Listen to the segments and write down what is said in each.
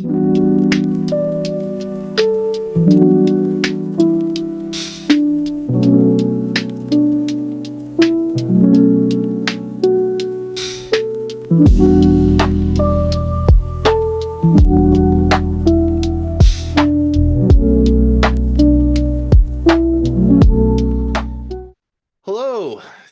Hello,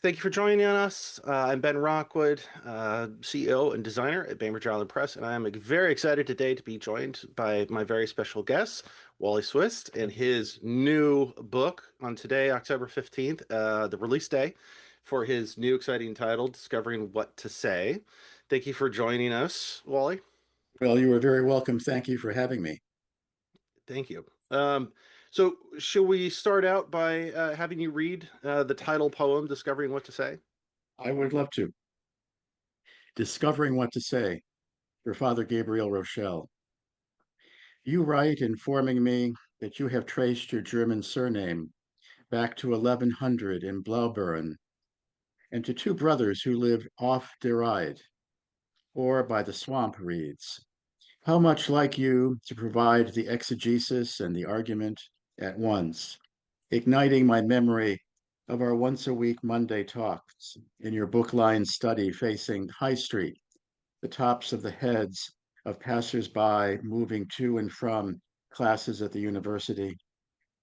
thank you for joining us. I'm Ben Rockwood, CEO and designer at Bainbridge Island Press, and I am very excited today to be joined by my very special guest, Wally Swist, and his new book on today, October 15th, the release day for his new exciting title, Discovering What to Say. Thank you for joining us, Wally. Well, you are very welcome. Thank you for having me. Thank you. So, should we start out by having you read the title poem, Discovering What to Say? I would love to. Discovering What to Say for Father Gabriel Rochelle. You write informing me that you have traced your German surname back to 1100 in Blaubeuren and to two brothers who lived off der Ride or by the swamp reeds. How much like you to provide the exegesis and the argument at once, igniting my memory of our once a week Monday talks in your book-lined study facing High Street, the tops of the heads of passers-by moving to and from classes at the university,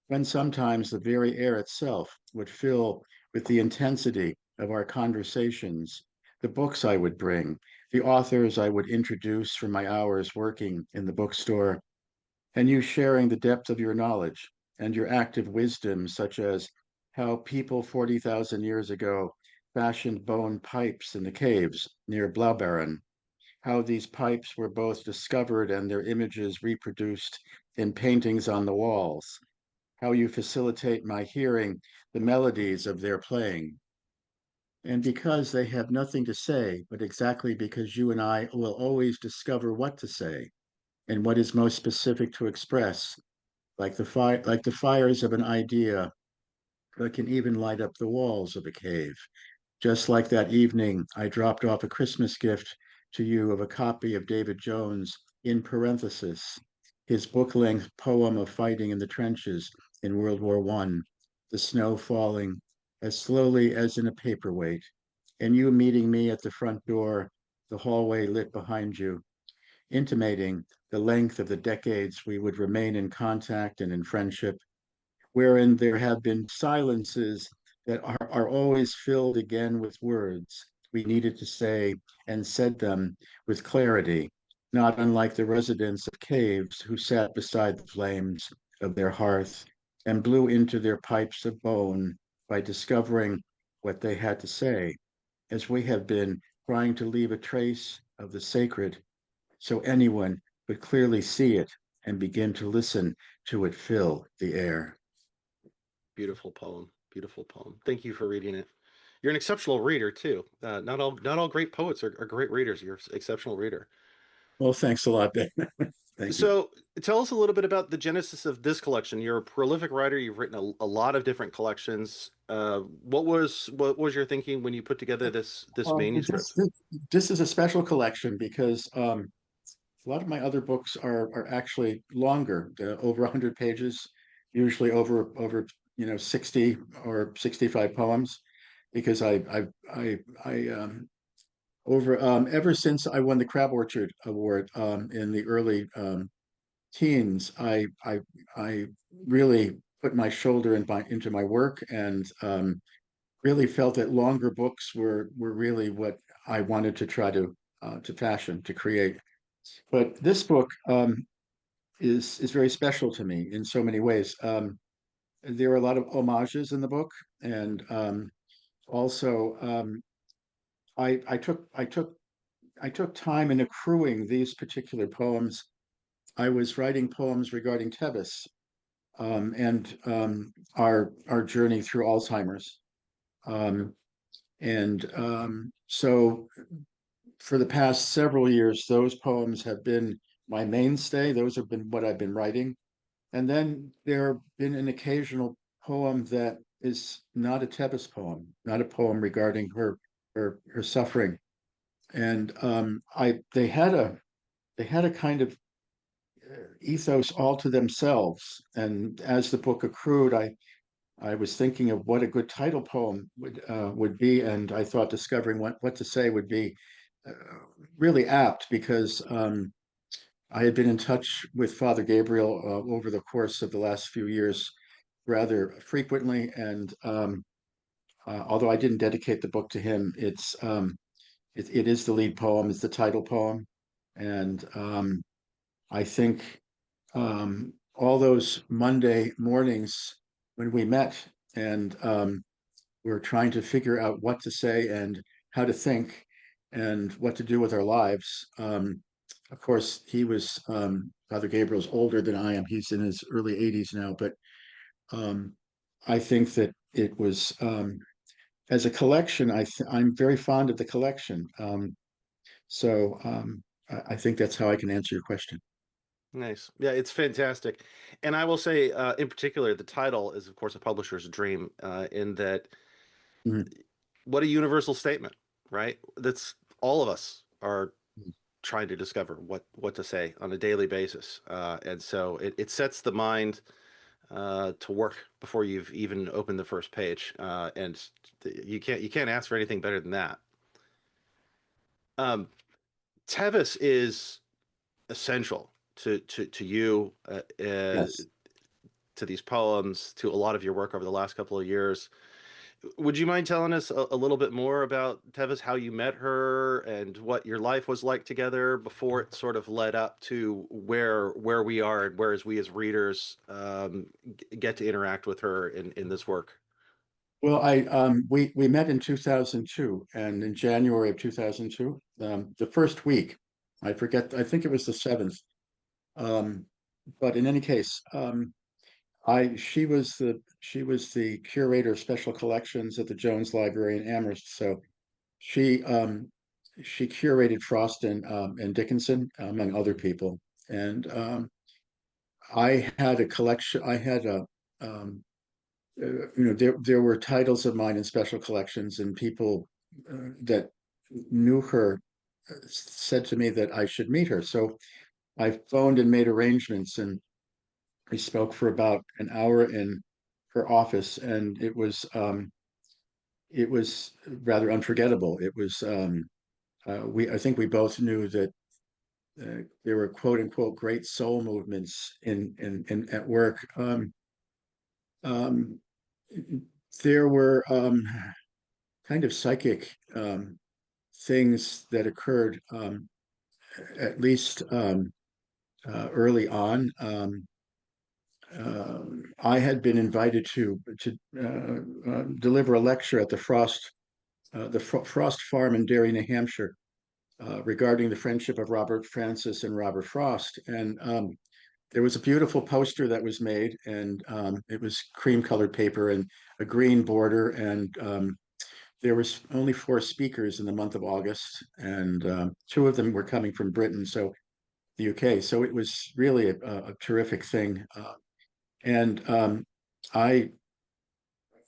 when sometimes the very air itself would fill with the intensity of our conversations, the books I would bring, the authors I would introduce from my hours working in the bookstore, and you sharing the depth of your knowledge and your active wisdom, such as how people 40,000 years ago fashioned bone pipes in the caves near Blaubeuren, how these pipes were both discovered and their images reproduced in paintings on the walls, how you facilitate my hearing the melodies of their playing. And because they have nothing to say, but exactly because you and I will always discover what to say and what is most specific to express, like the fires of an idea that can even light up the walls of a cave. Just like that evening, I dropped off a Christmas gift to you of a copy of David Jones, in parenthesis, his book-length poem of fighting in the trenches in World War I, the snow falling as slowly as in a paperweight, and you meeting me at the front door, the hallway lit behind you, intimating the length of the decades we would remain in contact and in friendship, wherein there have been silences that are always filled again with words we needed to say and said them with clarity, not unlike the residents of caves who sat beside the flames of their hearth and blew into their pipes of bone by discovering what they had to say, as we have been trying to leave a trace of the sacred so anyone would clearly see it and begin to listen to it fill the air. Beautiful poem. Beautiful poem. Thank you for reading it. You're an exceptional reader too. Not all great poets are great readers. You're an exceptional reader. Well, thanks a lot, Ben. Thank you. So tell us a little bit about the genesis of this collection. You're a prolific writer. You've written a lot of different collections. What was your thinking when you put together this This, manuscript? this this is a special collection because a lot of my other books are actually longer, over 100 pages, usually over 60 or 65 poems, because I over ever since I won the Crab Orchard Award in the early teens, I really put my shoulder into my work and really felt that longer books were really what I wanted to try to fashion, to create. But this book is very special to me in so many ways. There are a lot of homages in the book, and also I took time in accruing these particular poems. I was writing poems regarding Tevis and our journey through Alzheimer's. Um, and so for the past several years, those poems have been my mainstay. Those have been what I've been writing. And then there have been an occasional poem that is not a Tevis poem, not a poem regarding her suffering. And I they had a kind of ethos all to themselves. And as the book accrued, I was thinking of what a good title poem would be, and I thought discovering what to say would be uh, really apt because I had been in touch with Father Gabriel over the course of the last few years rather frequently, and although I didn't dedicate the book to him, it is the lead poem, it's the title poem, and I think all those Monday mornings when we met and we were trying to figure out what to say and how to think and what to do with our lives. Of course, Father Gabriel's older than I am. He's in his early 80s now, but um, I think that it was as a collection. I'm very fond of the collection. I think that's how I can answer your question. Nice. Yeah, it's fantastic. And I will say, in particular, the title is, of course, a publisher's dream, in that Mhm. what a universal statement, right? That's all of us are trying to discover what to say on a daily basis. And so it sets the mind to work before you've even opened the first page. And you can't ask for anything better than that. Um, Tevis is essential to you, Yes. to these poems, to a lot of your work over the last couple of years. Would you mind telling us a little bit more about Tevis, how you met her, and what your life was like together before it sort of led up to where we are, and where as we as readers get to interact with her in this work? Well, we met in 2002, and in January of 2002, the first week, I forget, I think it was the seventh. Um, but in any case, I she was the curator of special collections at the Jones Library in Amherst. So she she curated Frost and Dickinson among other people, and I had a collection. I had a there were titles of mine in special collections, and people that knew her said to me that I should meet her. So I phoned and made arrangements, and we spoke for about an hour in her office, and it was rather unforgettable. It was we I think we both knew that there were quote unquote great soul movements in at work. Um, there were kind of psychic things that occurred at least early on. I had been invited to deliver a lecture at the Frost Farm in Derry, New Hampshire, regarding the friendship of Robert Francis and Robert Frost. And there was a beautiful poster that was made, and it was cream-colored paper and a green border, and there was only four speakers in the month of August, and two of them were coming from Britain, so the UK. So it was really a terrific thing. And I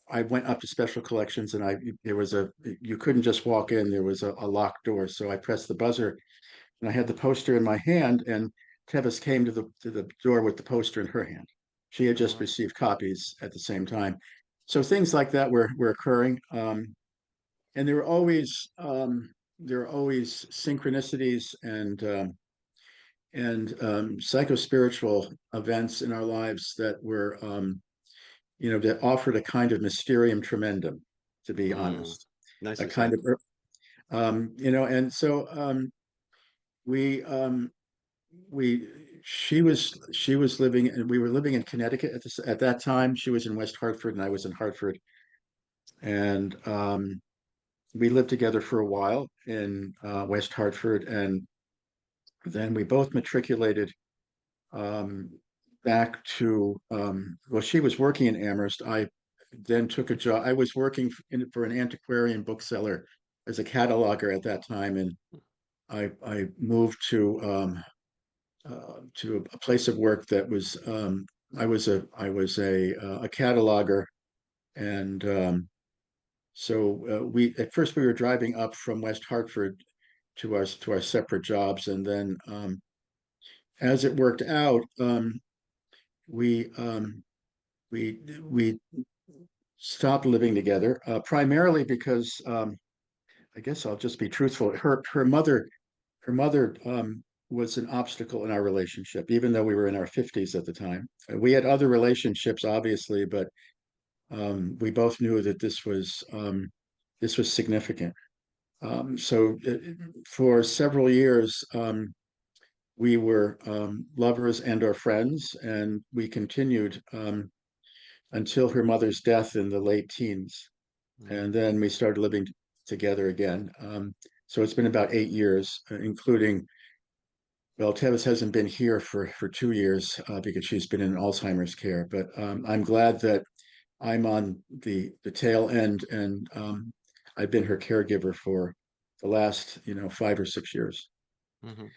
I went up to special collections, and I there was a you couldn't just walk in. There was a locked door, so I pressed the buzzer, and I had the poster in my hand, and Tevis came to the door with the poster in her hand. She had Oh, just wow. received copies at the same time, so things like that were occurring. And there were always synchronicities and psychospiritual events in our lives that were that offered a kind of mysterium tremendum, to be Mm, honest, a nicely kind said. of and so we we she was living and we were living in Connecticut at that time. She was in West Hartford and I was in Hartford, and we lived together for a while in West Hartford, and then we both matriculated um, back to well, she was working in Amherst. I then took a job. I was working for an antiquarian bookseller as a cataloger at that time, and I moved to a place of work that was I was a cataloger, and so we at first we were driving up from West Hartford to our separate jobs, and then as it worked out, we we stopped living together, primarily because I guess I'll just be truthful. Her mother was an obstacle in our relationship, even though we were in our 50s at the time. We had other relationships, obviously, but we both knew that this was significant. So for several years, we were lovers and or friends, and we continued until her mother's death in the late teens. Mm, And then we started living together again. So it's been about 8 years, including, well, Tevis hasn't been here for 2 years because she's been in Alzheimer's care. But I'm glad that I'm on the tail end, and I've been her caregiver for the last 5 or 6 years. mhm.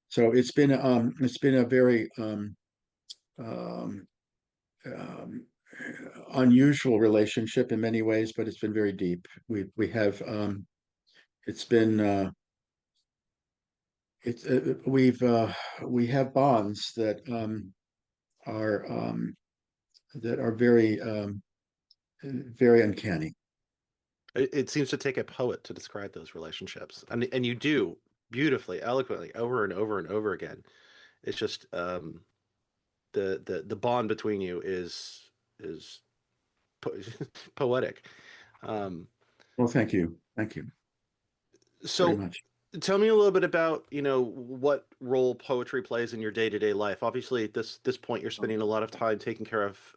So it's been a very um, um, unusual relationship in many ways, but it's been very deep. We have it's been it's we have bonds are that are very uncanny. It seems to take a poet to describe those relationships, and you do beautifully, eloquently, over and over and over again. It's just the bond between you is po poetic. Um, Well, thank you very so much. tell me a little bit about, what role poetry plays in your day-to-day life. Obviously, at this point, you're spending a lot of time taking care of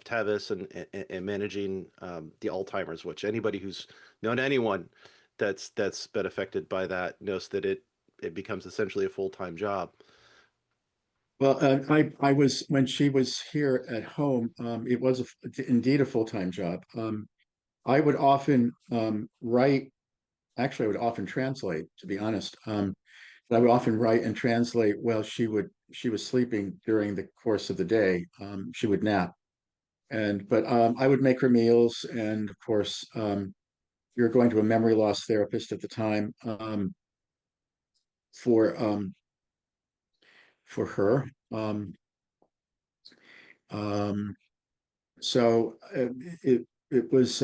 Tevis and managing the Alzheimer's, which anybody who's known anyone that's been affected by that knows that it becomes essentially a full-time job. Well, I was when she was here at home. It was indeed a full-time job. I would often write. Actually, I would often translate. To be honest, I would often write and translate while she was sleeping during the course of the day. She would nap, and but I would make her meals, and of course, we were going to a memory loss therapist at the time for for her. Um, so it was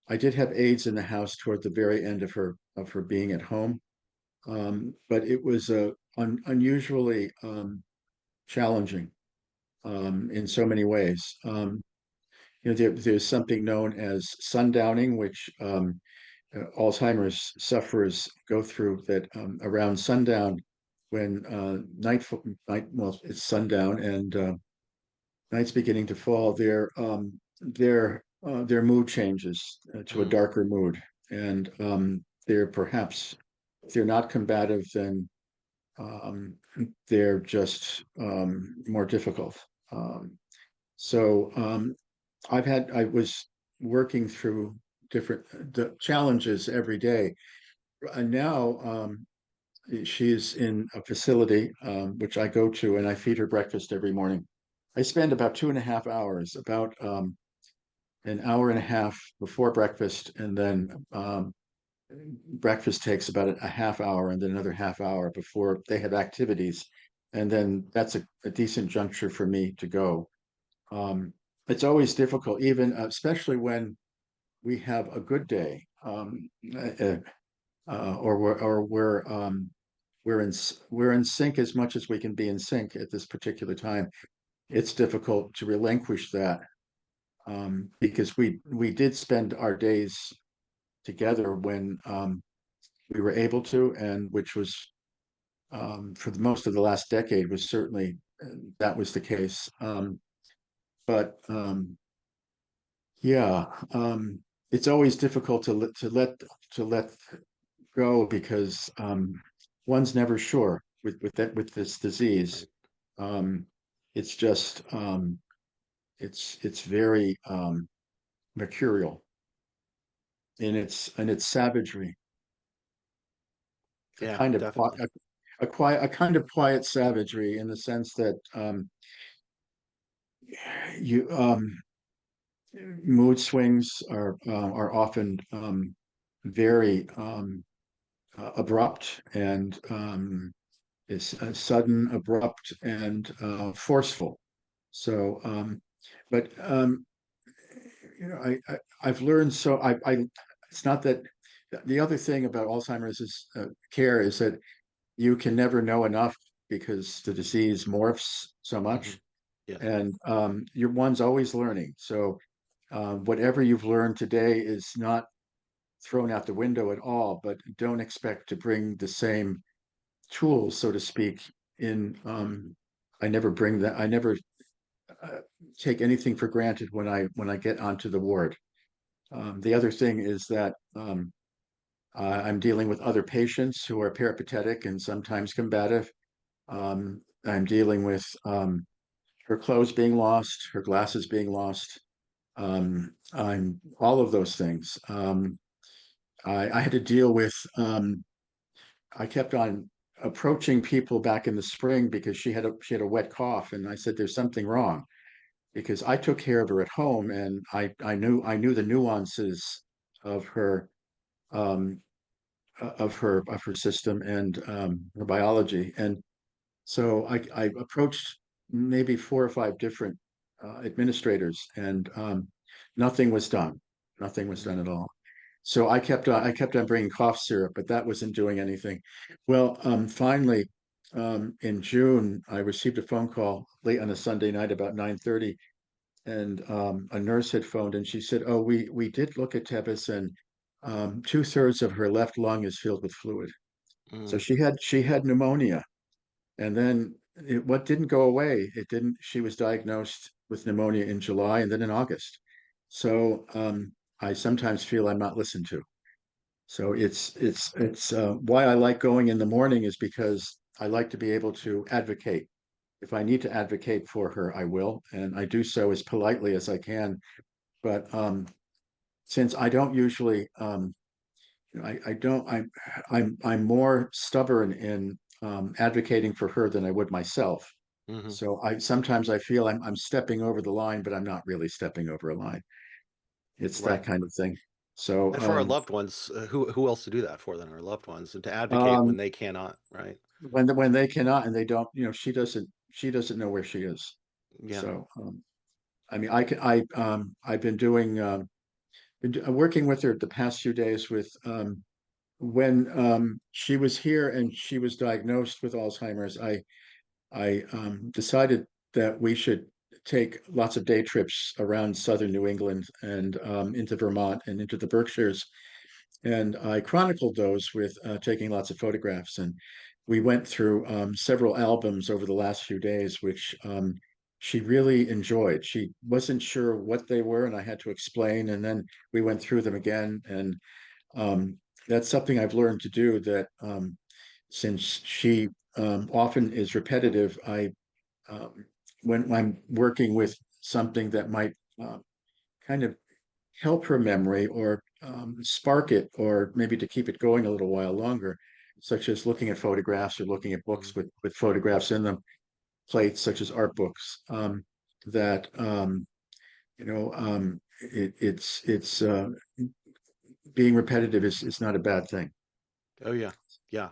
I did have aides in the house toward the very end of her being at home, but it was unusually challenging in so many ways. There's something known as sundowning, which Alzheimer's sufferers go through. That around sundown, when well, it's sundown and night's beginning to fall, their mood changes to a Mm, darker mood, and they're perhaps if they're not combative, then um, they're just more difficult. Um, so I was working through different the challenges every day, and now she's in a facility which I go to, and I feed her breakfast every morning. I spend about 2.5 hours, about an hour and a half before breakfast, and then breakfast takes about a half hour, and then another half hour before they have activities, and then that's a decent juncture for me to go. Um, it's always difficult, even especially when we have a good day, uh, or we're in sync as much as we can be in sync at this particular time. It's difficult to relinquish that because we did spend our days together when we were able to, and which was for the most of the last decade was certainly that was the case. But yeah, it's always difficult to let go because one's never sure with this disease. right. Um, it's just it's very mercurial in its savagery, a Yeah, kind of definitely. a quiet a kind of quiet savagery in the sense that you mood swings are often very abrupt and is sudden, abrupt, and forceful. So, but I've learned so I it's not that the other thing about Alzheimer's is care is that you can never know enough because the disease morphs so Hmm. much, Yes. and your one's always learning. So whatever you've learned today is not thrown out the window at all, but don't expect to bring the same tools, so to speak, in I never bring that I never uh, take anything for granted when I get onto the ward. The other thing is that I'm dealing with other patients who are peripatetic and sometimes combative. I'm dealing with her clothes being lost, her glasses being lost. I'm all of those things. I had to deal with. I kept on approaching people back in the spring because she had a wet cough, and I said, "There's something wrong," because I took care of her at home, and I knew the nuances of her um, of her system and her biology, and so I approached maybe four or five different administrators, and nothing was done. Nothing was done Hmm. at all. So I kept on bringing cough syrup, but that wasn't doing anything. Well, finally, in June, I received a phone call late on a Sunday night about 9:30, and a nurse had phoned, and she said, "Oh, we did look at Tevis, and two-thirds of her left lung is filled with fluid." So Mm. she had pneumonia, and then what didn't go away, it didn't. She was diagnosed with pneumonia in July and then in August. So I sometimes feel I'm not listened to. So it's why I like going in the morning is because I like to be able to advocate. If I need to advocate for her, I will, and I do so as politely as I can. But since I don't usually, I don't, I'm more stubborn in advocating for her than I would myself. Hmm. So I sometimes I feel I'm stepping over the line, but I'm not really stepping over a line. It's that Right. kind of thing. So And for our loved ones, who else to do that for than our loved ones, and to advocate when um, they cannot, right? when they cannot and they don't, she doesn't know where she is. Yeah. So I mean, I've been doing working with her the past few days with when she was here and she was diagnosed with Alzheimer's. I decided that we should take lots of day trips around southern New England and into Vermont and into the Berkshires. And I chronicled those with taking lots of photographs. And we went through several albums over the last few days, which she really enjoyed. She wasn't sure what they were, and I had to explain. And then we went through them again. And um, that's something I've learned to do that since she often is repetitive, um, when I'm working with something that might kind of help her memory or spark it, or maybe to keep it going a little while longer, such as looking at photographs or looking at Hmm. books with photographs in them, plates such as art books, that it's being repetitive is not a bad thing. Oh yeah. Yeah.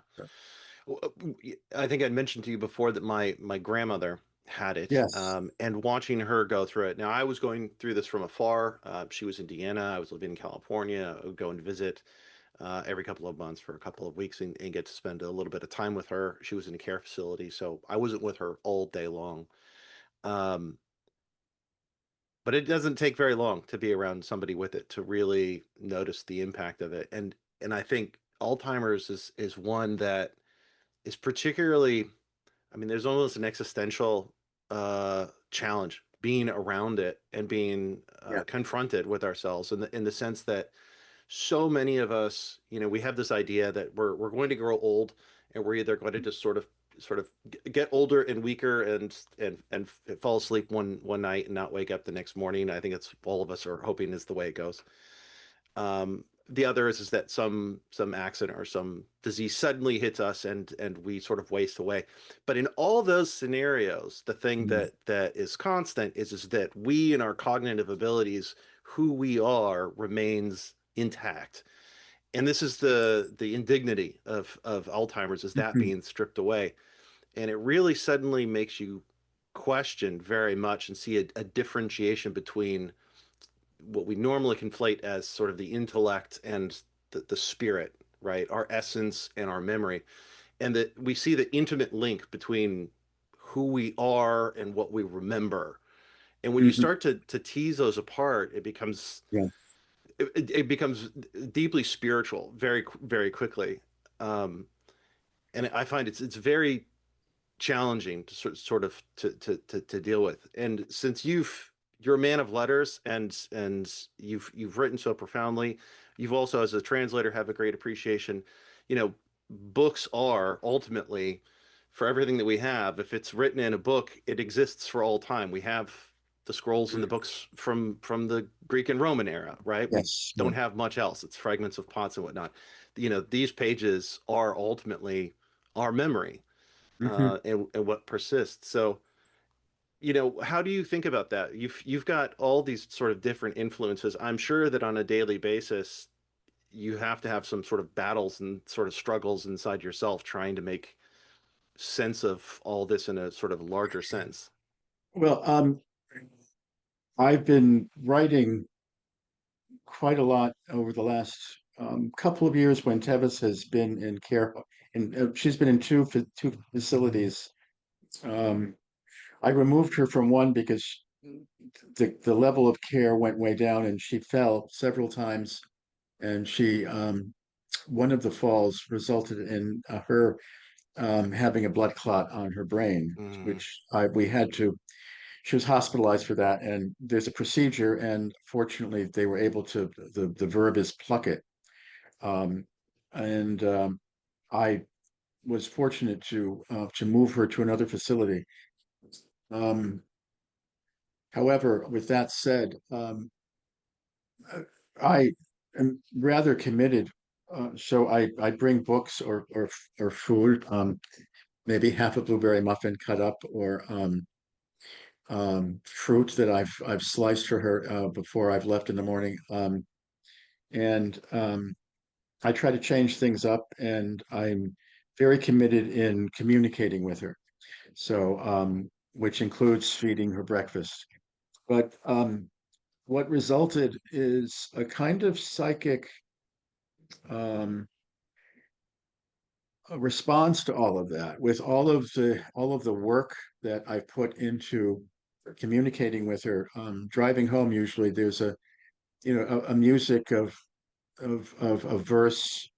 I think I'd mentioned to you before that my grandmother had it, Yes. and watching her go through it. Now I was going through this from afar. She was in Indiana. I was living in California. I would go and visit every couple of months for a couple of weeks and get to spend a little bit of time with her. She was in a care facility, so I wasn't with her all day long. Um, but it doesn't take very long to be around somebody with it to really notice the impact of it. And I think Alzheimer's is one that is particularly, I mean, there's almost an existential challenge being around it and being Yeah. confronted with ourselves in the sense that so many of us, we have this idea that we're going to grow old, and we're either going to just sort of get older and weaker and fall asleep one night and not wake up the next morning. I think it's all of us are hoping is the way it goes. The other is that some accident or some disease suddenly hits us and we sort of waste away. But in all those scenarios, the thing Mm. that is constant is that we and our cognitive abilities, who we are, remains intact. And this is the indignity of Alzheimer's, is that being stripped away. And it really suddenly makes you question very much and see a differentiation between what we normally conflate as sort of the intellect and the spirit, right? Our essence and our memory. And that we see the intimate link between who we are and what we remember. And when you Hmm. start to tease those apart, Yeah. it becomes deeply spiritual very quickly. Um, and I find it's very challenging to to deal with. And since you're a man of letters and you've written so profoundly, you've also as a translator have a great appreciation. You know, books are ultimately for everything that we have. If it's written in a book, it exists for all time. We have the scrolls in the books from the Greek and Roman era, right? We Yes. Yeah. don't have much else. It's fragments of pots and whatnot. You know, these pages are ultimately our memory Hmm. and what persists. So, you know, how do you think about that? You've got all these sort of different influences. I'm sure that on a daily basis, you have to have some sort of battles and sort of struggles inside yourself trying to make sense of all this in a sort of larger sense. Well, I've been writing quite a lot over the last couple of years when Tevis has been in care, and she's been in two facilities. Um, I removed her from one because the level of care went way down, and she fell several times, and she one of the falls resulted in her having a blood clot on her brain, Mm, which we had to. She was hospitalized for that, and there's a procedure, and fortunately, they were able to. The verb is pluck it, um, and I was fortunate to move her to another facility. Um, However, with that said, I am rather committed. So I bring books or food, maybe half a blueberry muffin cut up, or fruit that I've sliced for her before I've left in the morning. And I try to change things up, and I'm very committed in communicating with her. So, which includes feeding her breakfast. But what resulted is a kind of psychic um, a response to all of that, with all of the work that I put into communicating with her. Driving home, usually there's a music of verse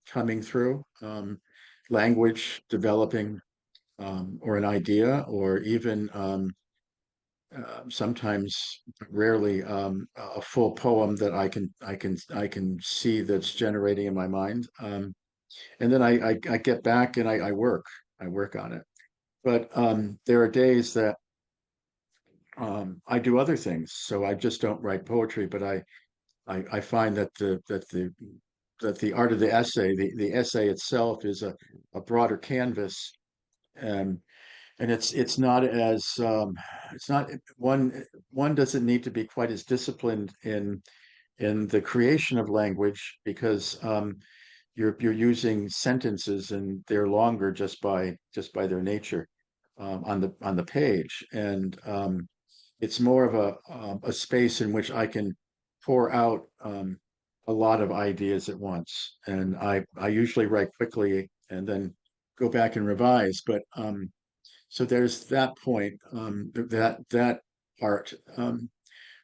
coming through, language developing, or an idea, or even sometimes, rarely, a full poem that I can see that's generating in my mind. And then I get back and I work on it. But there are days that I do other things, so I just don't write poetry. But I find that the art of the essay, the essay itself, is a broader canvas, and it's not one doesn't need to be quite as disciplined in the creation of language, because you're using sentences, and they're longer just by their nature, on the page, and it's more of a space in which I can pour out a lot of ideas at once, and I usually write quickly and then go back and revise. But so there's that point, that part.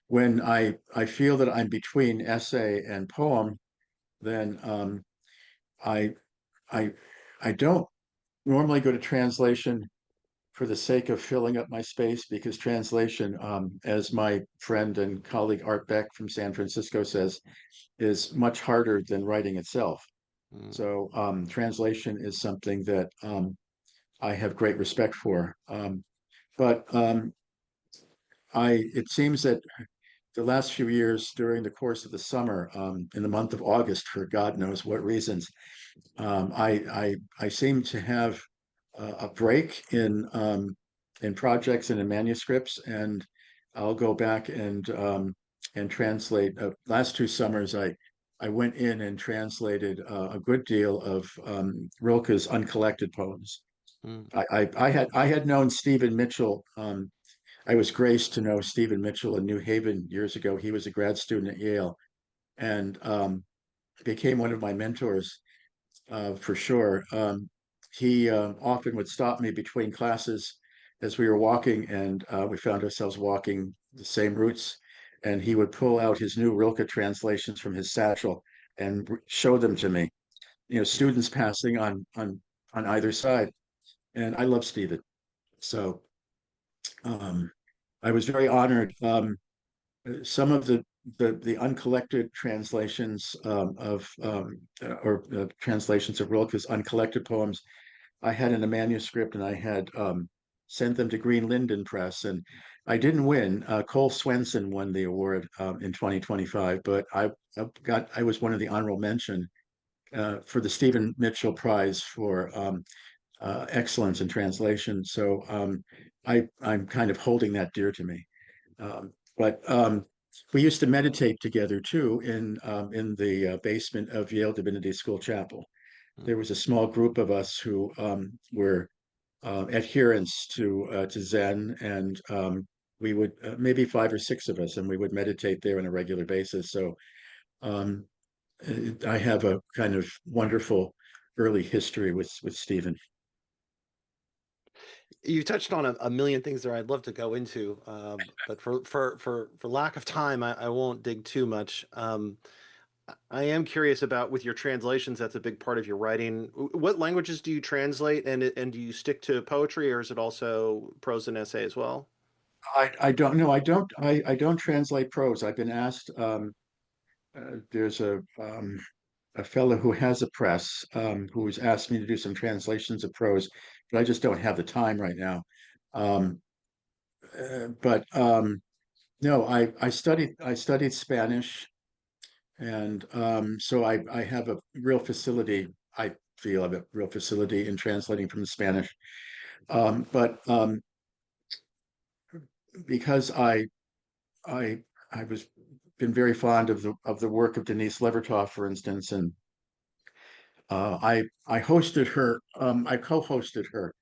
When I feel that I'm between essay and poem, then I I I don't normally go to translation for the sake of filling up my space, because translation, as my friend and colleague Art Beck from San Francisco says, is much harder than writing itself. mm, So translation is something that I have great respect for. But it seems that the last few years, during the course of the summer, in the month of August, for God knows what reasons, I seem to have a break in projects and in manuscripts, and I'll go back and translate. Last two summers, I went in and translated a good deal of Rilke's uncollected poems. Mm, I had known Stephen Mitchell. I was graced to know Stephen Mitchell in New Haven years ago. He was a grad student at Yale and became one of my mentors for sure. He often would stop me between classes as we were walking, and we found ourselves walking the same routes. And he would pull out his new Rilke translations from his satchel and show them to me. Students passing on either side. And I love Stephen, so um, I was very honored. Some of the uncollected translations or translations of Rilke's uncollected poems I had in a manuscript, and I had sent them to Green Linden Press, and I didn't win. Cole Swenson won the award in 2025, but I was one of the honorable mention for the Stephen Mitchell Prize for excellence in translation. So I'm kind of holding that dear to me. But we used to meditate together too in the basement of Yale Divinity School Chapel. mm. There was a small group of us who were adherents to Zen, and we would maybe five or six of us, and we would meditate there on a regular basis. So um, I have a kind of wonderful early history with Stephen. You touched on a million things there I'd love to go into, but for lack of time, I won't dig too much. I am curious about with your translations, that's a big part of your writing. What languages do you translate, and do you stick to poetry, or is it also prose and essay as well? I don't know. I don't translate prose. I've been asked. There's a fellow who has a press who's asked me to do some translations of prose, but I just don't have the time right now. Um, but no, I studied Spanish, and so I have a real facility. I feel I have a real facility in translating from the Spanish. But because I I was been very fond of the work of Denise Levertov, for instance, and I hosted her. I co-hosted her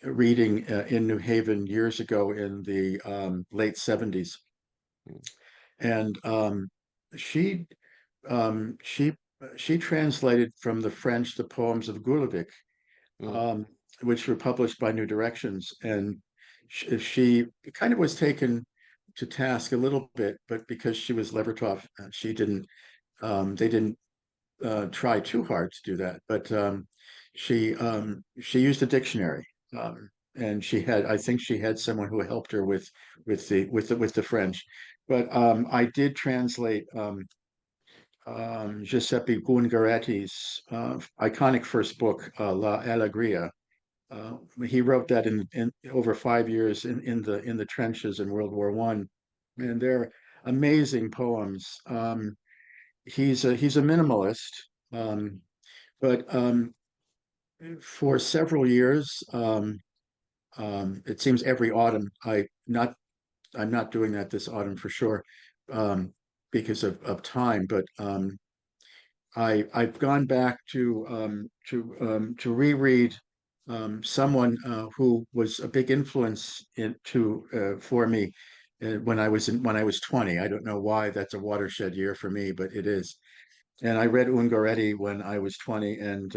reading in New Haven years ago in the late '70s, and she she she translated from the French the poems of Gulubic, Mm, um, which were published by New Directions, and she kind of was taken to task a little bit, but because she was Levertov, she didn't. They didn't try too hard to do that, but she used a dictionary, and I think she had someone who helped her with the French. But I did translate Giuseppe Bungaretti's iconic first book, La Allegria. He wrote that in over 5 years in the trenches in World War One, and they're amazing poems. He's a minimalist, um, but for several years, it seems every autumn. I'm not doing that this autumn for sure, um, because of time. But I've gone back to reread someone who was a big influence for me when I was 20. I don't know why that's a watershed year for me, but it is. And I read Ungaretti when I was 20 and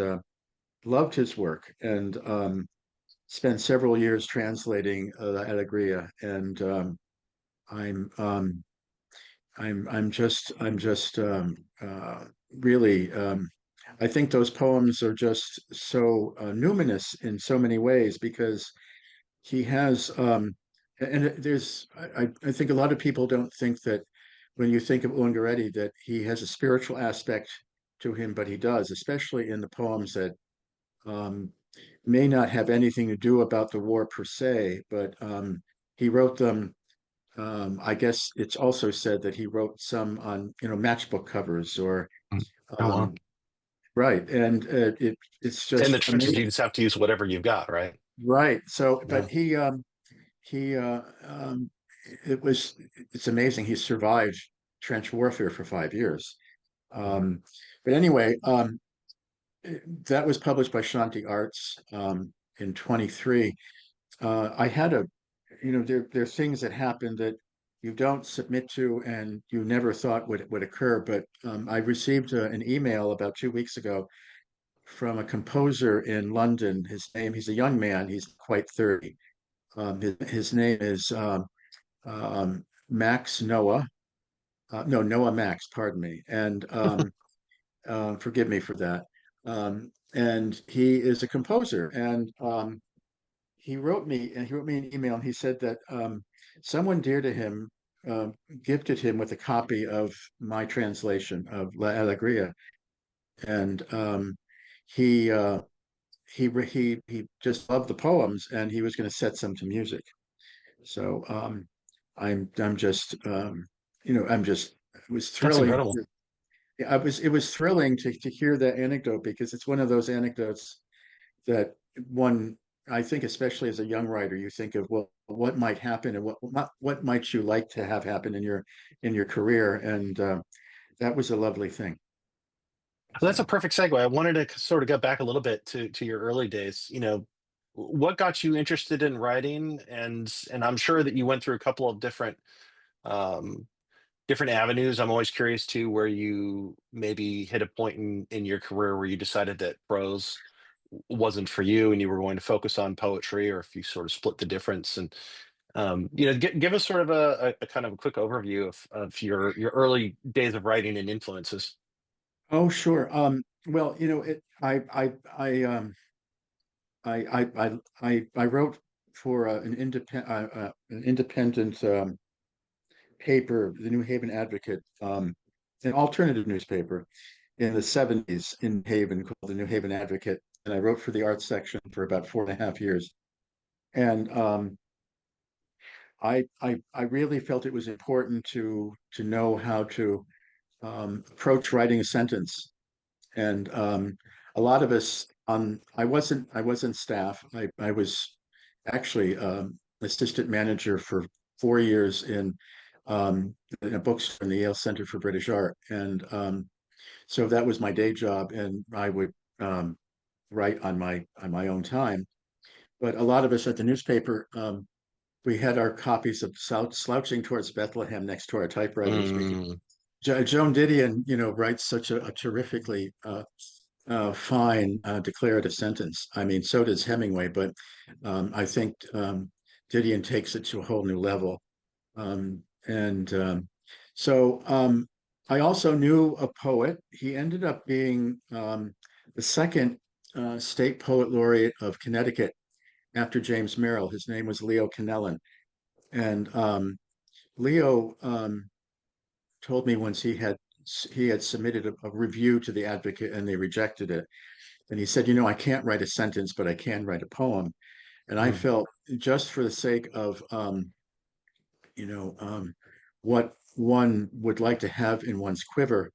loved his work, and spent several years translating La Allegria. And I'm um, I'm just really I think those poems are just so numinous in so many ways because he has and I think a lot of people don't think that when you think of Ungaretti that he has a spiritual aspect to him, but he does, especially in the poems that um, may not have anything to do about the war per se, but he wrote them. I guess it's also said that he wrote some on, matchbook covers or Oh, wow. um, right, and it's In the just trenches, you amazing. just have to use whatever you've got, right? Right. So, Yeah. but he it's amazing he survived trench warfare for 5 years. But anyway, that was published by Shanti Arts, in 23. I had there are things that happen that you don't submit to and you never thought would occur. But I received an email about 2 weeks ago from a composer in London. He's a young man, he's quite 30. His name is Max Noah. No, Noah Max, pardon me. And forgive me for that. And he is a composer. And he wrote me an email, and he said that someone dear to him uh, gifted him with a copy of my translation of La Allegria. And he he just loved the poems, and he was going to set some to music. So I'm just I'm just it was That's thrilling. incredible. It was thrilling to hear that anecdote, because it's one of those anecdotes that one, I think, especially as a young writer, you think of, well, what might happen, and what might you like to have happen in your career, and that was a lovely thing. Well, that's a So. perfect segue. I wanted to sort of get back a little bit to your early days. What got you interested in writing? And I'm sure that you went through a couple of um, different avenues. I'm always curious too, where you maybe hit a point in your career where you decided that prose wasn't for you and you were going to focus on poetry, or if you sort of split the difference. And give us sort of a kind of a quick overview of your early days of writing and influences. Oh, sure. Well, I wrote for an independent paper, the New Haven Advocate, an alternative newspaper in the 70s in Haven, called the New Haven Advocate. And I wrote for the arts section for about 4.5 years. And I really felt it was important to know how to approach writing a sentence. And a lot of us on I wasn't staff. I was actually assistant manager for 4 years in a bookstore in the Yale Center for British Art. And so that was my day job, and I would write on my own time. But a lot of us at the newspaper, we had our copies of Slouching Towards Bethlehem next to our typewriters, because Mm, Joan Didion, writes such a terrifically fine declarative sentence. I mean, so does Hemingway, but I think Didion takes it to a whole new level. And so I also knew a poet. He ended up being the second state poet laureate of Connecticut after James Merrill. His name was Leo Cannellan. And Leo told me once he had submitted a review to the Advocate, and they rejected it. And he said, I can't write a sentence, but I can write a poem. And I mm, felt, just for the sake of you know, what one would like to have in one's quiver,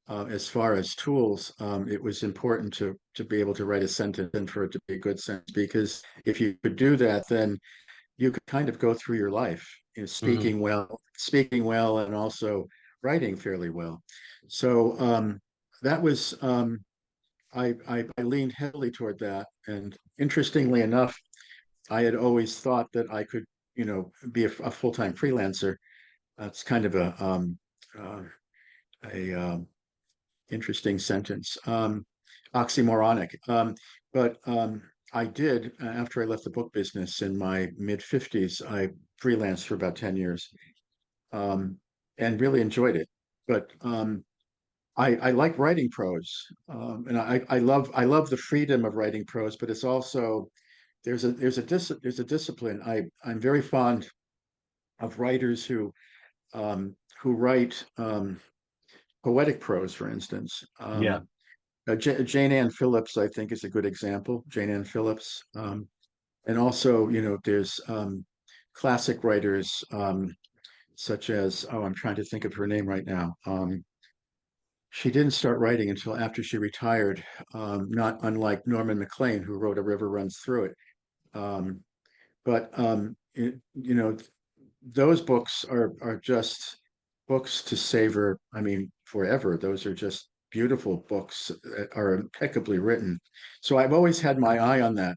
as far as tools, it was important to be able to write a sentence, and for it to be a good sentence. Because if you could do that, then you could kind of go through your life, mhm. speaking well, and also writing fairly well. So that was I leaned heavily toward that. And interestingly enough, I had always thought that I could, be a full-time freelancer. That's kind of uh, a interesting sentence, oxymoronic. But I did, after I left the book business in my mid 50s, I freelanced for about 10 years, um, and really enjoyed it. But I like writing prose, and I love the freedom of writing prose. But it's also, there's a discipline. I'm very fond of writers who write poetic prose, for instance. Yeah. Jane Ann Phillips, I think, is a good example. Jane Ann Phillips, and also, there's classic writers, such as, oh, I'm trying to think of her name right now. She didn't start writing until after she retired, not unlike Norman Maclean, who wrote A River Runs Through It. Um, but those books are just books to savor. I mean, forever. Those are just beautiful books that are impeccably written. So I've always had my eye on that.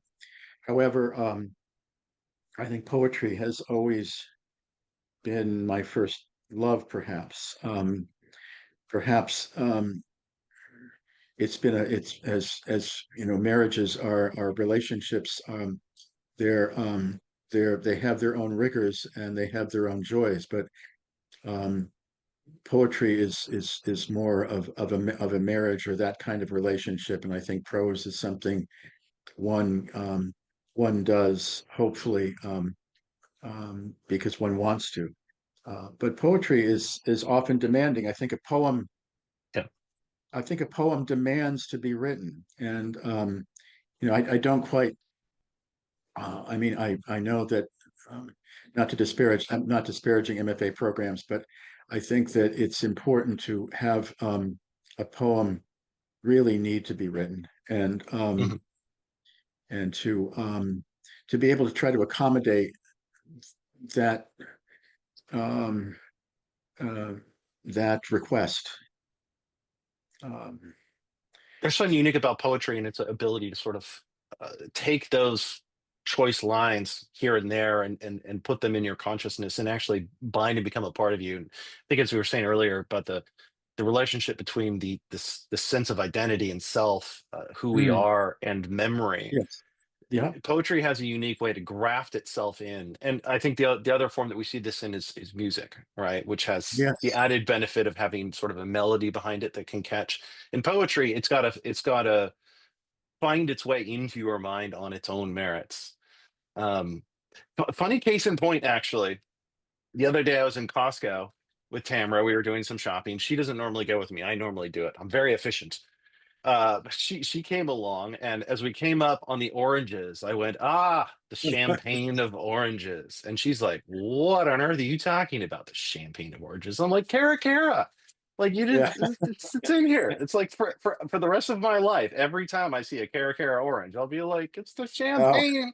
However, I think poetry has always been my first love, perhaps. Perhaps it's been a it's as you know, marriages are relationships. They're they have their own rigors and they have their own joys, but um, poetry is more of a marriage or that kind of relationship, and I think prose is something one one does hopefully because one wants to. But poetry is often demanding. Yeah. I think a poem demands to be written, and I don't quite. I mean, I know that not to disparage. I'm not disparaging MFA programs, but I think that it's important to have a poem really need to be written, Mhm. and to be able to try to accommodate that um, uh, that request. Um, There's something unique about poetry and its ability to sort of take those choice lines here and there and put them in your consciousness and actually bind and become a part of you. And I think as we were saying earlier about the relationship between the sense of identity and self, who we mm, are, and memory. yes. Yeah. Poetry has a unique way to graft itself in, and I think the other form that we see this in is music, right? Which has the Yes. added benefit of having sort of a melody behind it that can catch. In poetry, it's got to find its way into your mind on its own merits. Um, Funny case in point, actually. The other day I was in Costco with Tamara. We were doing some shopping. She doesn't normally go with me. I normally do it. I'm very efficient. She came along, and as we came up on the oranges, I went, "Ah, the champagne of oranges." And she's like, "What on earth are you talking about? The champagne of oranges?" I'm like, "Cara, Cara, like you Yeah. didn't. It's in here. It's like for the rest of my life, every time I see a Cara, Cara orange, I'll be like, it's the Oh, champagne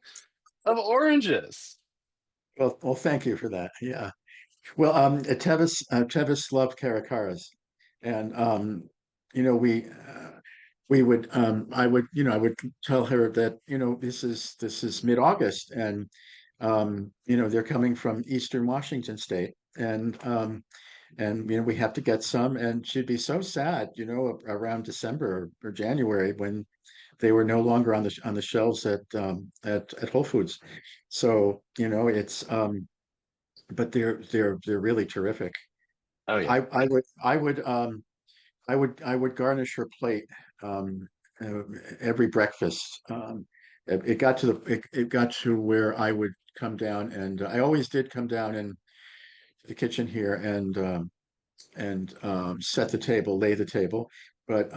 of oranges." well, thank you for that. Yeah. Well, Tevis loved caracaras, and we would, I would tell her that this is mid-August, and they're coming from Eastern Washington State, and we have to get some, and she'd be so sad, around December or January when they were no longer on the shelves at Whole Foods. So it's but they're really terrific. Oh yeah. I would garnish her plate um, every breakfast. It got to where I would come down, and I always did come down in the kitchen here and set the table, lay the table. But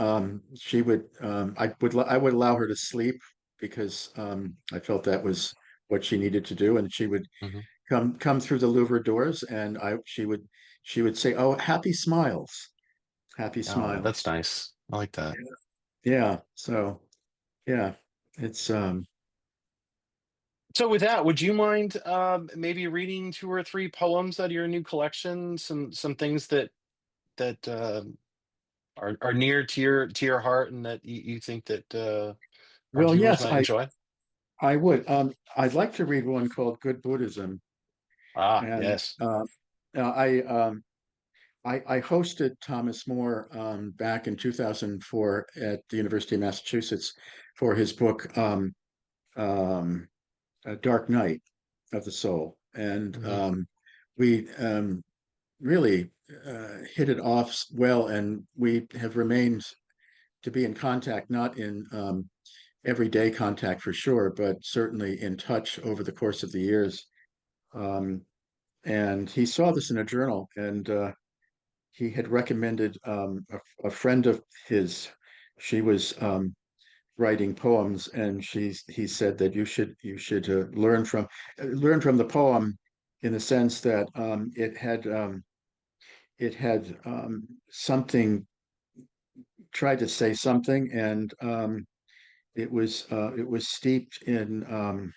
she would I would allow her to sleep because I felt that was what she needed to do, and she would Mhm. come through the louver doors, and I she would say, "Oh, happy Oh, smiles." that's nice. I like that. Yeah. So yeah, it's So with that, would you mind maybe reading two or three poems out of your new collection? Some things that are near to your heart and that you think that our well, viewers yes, might enjoy. I would. I'd like to read one called "Good Buddhism," Ah, and yes. I hosted Thomas More back in 2004 at the University of Massachusetts for his book um, Dark Night of the Soul, and Hmm. we really hit it off well, and we have remained to be in contact, not in everyday contact for sure, but certainly in touch over the course of the years. Um, and he saw this in a journal, and he had recommended a friend of his. She was writing poems, and he said that you should learn from the poem in the sense that it had something tried to say something, and it was steeped in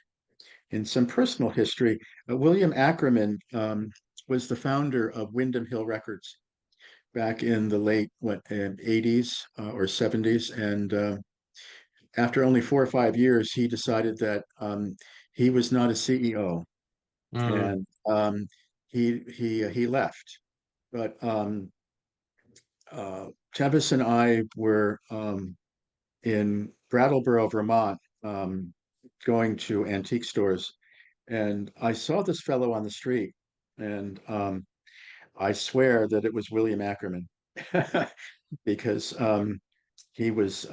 some personal history. William Ackerman was the founder of Windham Hill Records back in the late 80s or 70s, and after only 4 or 5 years, he decided that he was not a CEO, Mm, and he left. But Tevis and I were in Brattleboro, Vermont, going to antique stores, and I saw this fellow on the street, and I swear that it was William Ackerman, because he was,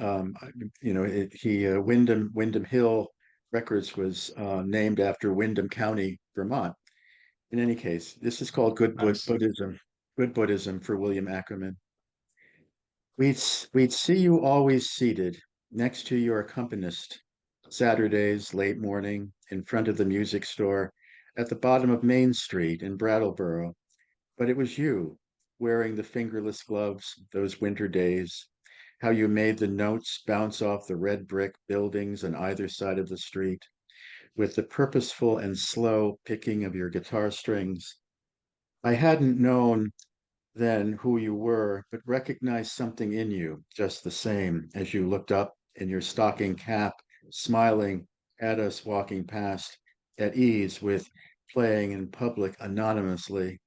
Wyndham Hill Records was named after Wyndham County, Vermont. In any case, this is called nice. Buddhism, Good Buddhism for William Ackerman. We'd see you always seated next to your accompanist, Saturdays, late morning, in front of the music store at the bottom of Main Street in Brattleboro. But it was you, wearing the fingerless gloves those winter days, how you made the notes bounce off the red brick buildings on either side of the street, with the purposeful and slow picking of your guitar strings. I hadn't known then who you were, but recognized something in you just the same as you looked up in your stocking cap, smiling at us walking past, at ease with playing in public anonymously.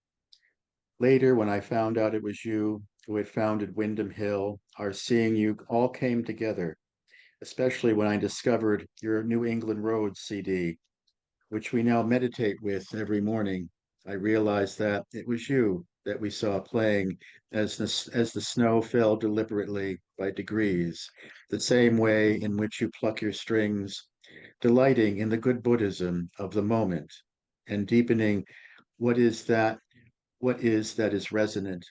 Later, when I found out it was you who had founded Wyndham Hill, our seeing you all came together, especially when I discovered your New England Roads CD, which we now meditate with every morning. I realized that it was you that we saw playing as the snow fell deliberately by degrees, the same way in which you pluck your strings, delighting in the good Buddhism of the moment and deepening what is that that is resonant,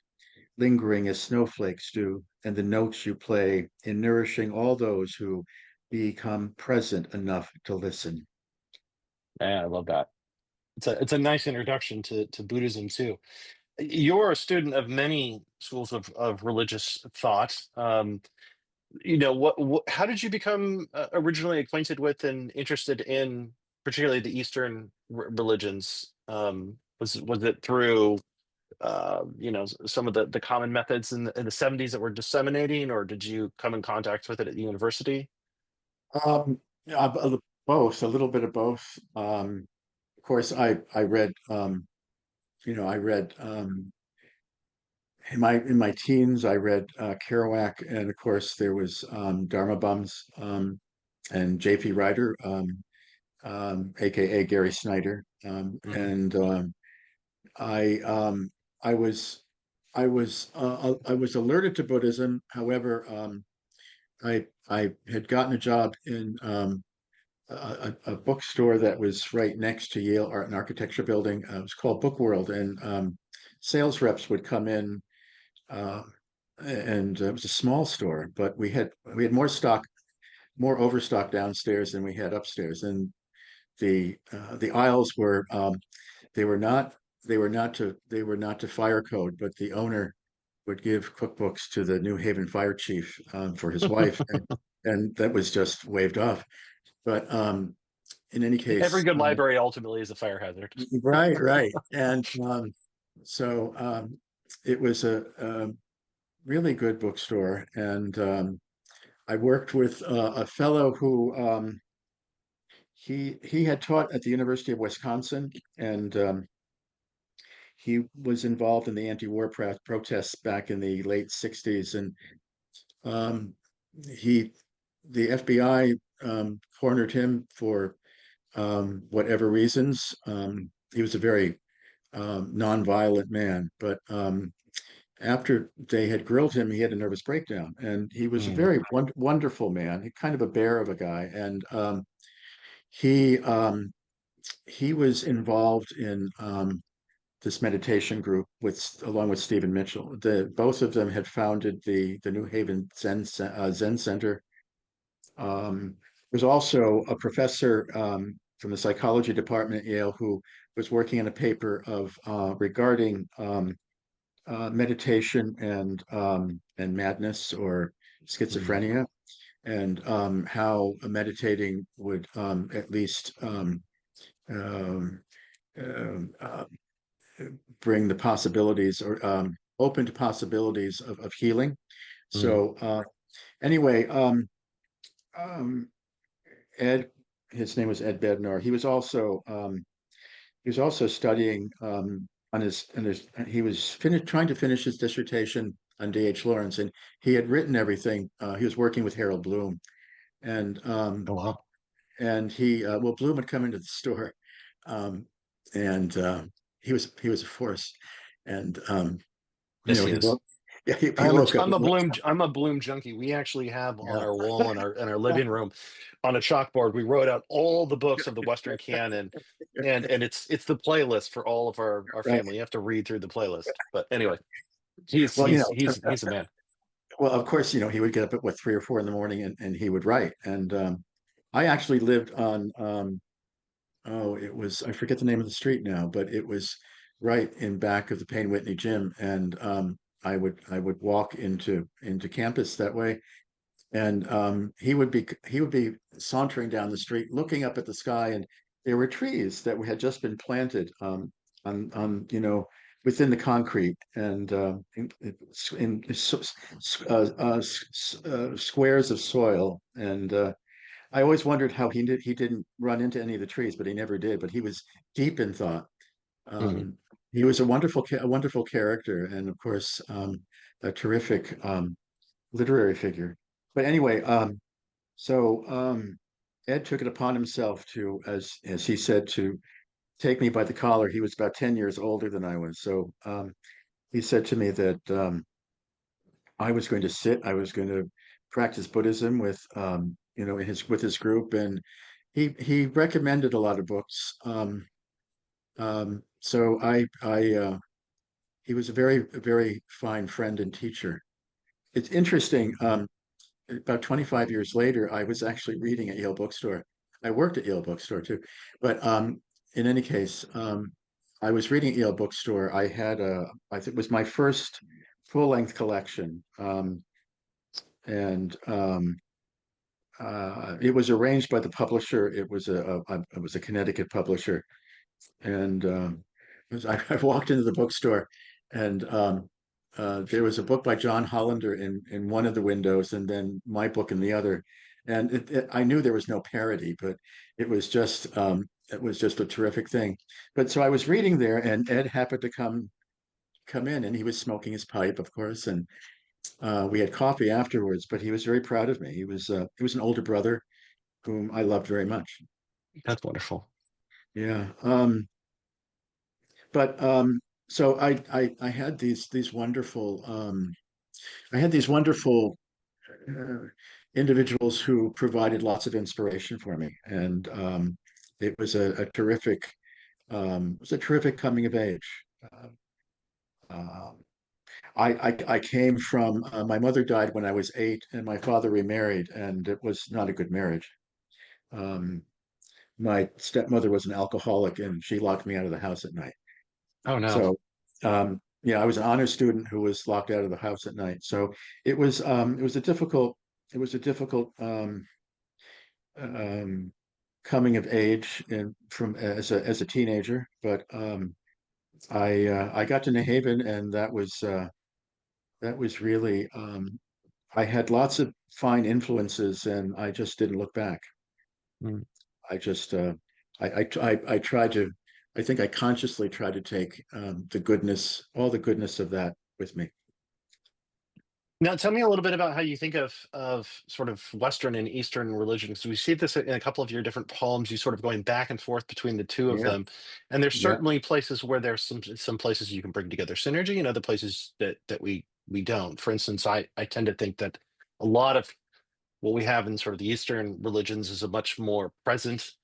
lingering as snowflakes do, and the notes you play in nourishing all those who become present enough to listen. Yeah, I love that. It's a nice introduction to Buddhism too. You're a student of many schools of religious thought. How did you become originally acquainted with and interested in particularly the Eastern religions? Was it through some of the common methods in the 70s that were disseminating, or did you come in contact with it at the university? Yeah, both, a little bit of both. Of course, I read, I read in my teens, I read Kerouac, and of course there was Dharma Bums, and J.P. Ryder, aka Gary Snyder, Mhm. and I I was I was alerted to Buddhism. However, I had gotten a job in a bookstore that was right next to Yale Art and Architecture Building. It was called Book World, and sales reps would come in, uh, and it was a small store, but we had more overstock downstairs than we had upstairs, and the aisles were they were not they were not to fire code, but the owner would give cookbooks to the New Haven fire chief, for his wife, and that was just waved off. But in any Every case, good library ultimately is a fire hazard. right, right, and so it was a really good bookstore, and I worked with a fellow who he had taught at the University of Wisconsin, and he was involved in the anti-war protests back in the late '60s, and um, he the FBI cornered him for whatever reasons. He was a very nonviolent man, but after they had grilled him, he had a nervous breakdown, and he was a Mm, very wonderful man, kind of a bear of a guy, and he he was involved in this meditation group along with Stephen Mitchell. Both of them had founded the New Haven Zen Center. There's also a professor from the psychology department at Yale who was working on a paper of regarding meditation and madness or mm, schizophrenia, and how meditating would at least um, um, uh, bring the possibilities or open to possibilities of healing. mm. So anyway, um, Ed, his name was Ed Bednar. He was also studying he was trying to finish his dissertation on D.H. Lawrence, and he had written everything. He was working with Harold Bloom, and Oh wow. Bloom would come into the store, um, and he was a force, and Yes, he he is. woke, yeah, he woke up. I'm a Bloom junkie. We actually have on Yeah, our wall in our living room on a chalkboard, we wrote out all the books of the Western canon, and it's the playlist for all of our right. family. You have to read through the playlist. But anyway, Well, he's a man. well, of course, he would get up at what 3 or 4 in the morning, and he would write. And I actually lived on it was I forget the name of the street now, but it was right in back of the Payne Whitney gym, and I would walk into campus that way, and he would be sauntering down the street, looking up at the sky, and there were trees that had just been planted on within the concrete, and squares of soil, and I always wondered how he didn't run into any of the trees, but he never did. But he was deep in thought. Mhm. He was a wonderful character, and of course, a terrific literary figure. But anyway, Ed took it upon himself to, as he said, to take me by the collar. He was about 10 years older than I was, so he said to me that I was going to practice Buddhism with, with his group, and he recommended a lot of books. So he was a very fine friend and teacher. It's interesting. About 25 years later, I was actually reading at Yale Bookstore. I worked at Yale Bookstore too, but in any case, I was reading at Yale Bookstore. I think it was my first full-length collection, and it was arranged by the publisher. It was a Connecticut publisher, and I walked into the bookstore, and there was a book by John Hollander in one of the windows, and then my book in the other. And I knew there was no parody, but it was just it was just a terrific thing. But so I was reading there, and Ed happened to come in, and he was smoking his pipe, of course, and we had coffee afterwards. But he was very proud of me. He was an older brother whom I loved very much. That's wonderful. Yeah. But so I had these wonderful I had these wonderful uh, individuals who provided lots of inspiration for me, and it was a terrific it was a terrific coming of age. Um, I came from my mother died when I was 8, and my father remarried, and it was not a good marriage. Um, my stepmother was an alcoholic, and she locked me out of the house at night. Oh no. So, yeah, I was an honor student who was locked out of the house at night. So it was a difficult um, coming of age and from as a teenager. But I got to New Haven, and that was really I had lots of fine influences, and I just didn't look back. Mm. I just I tried to I think I consciously tried to take all the goodness of that with me. Now, tell me a little bit about how you think of sort of Western and Eastern religions. We see this in a couple of your different poems. You sort of going back and forth between the two of Yeah, them, and there's yeah. certainly places where there's some places you can bring together synergy, and other places that we don't. For instance, I tend to think that a lot of what we have in sort of the Eastern religions is a much more present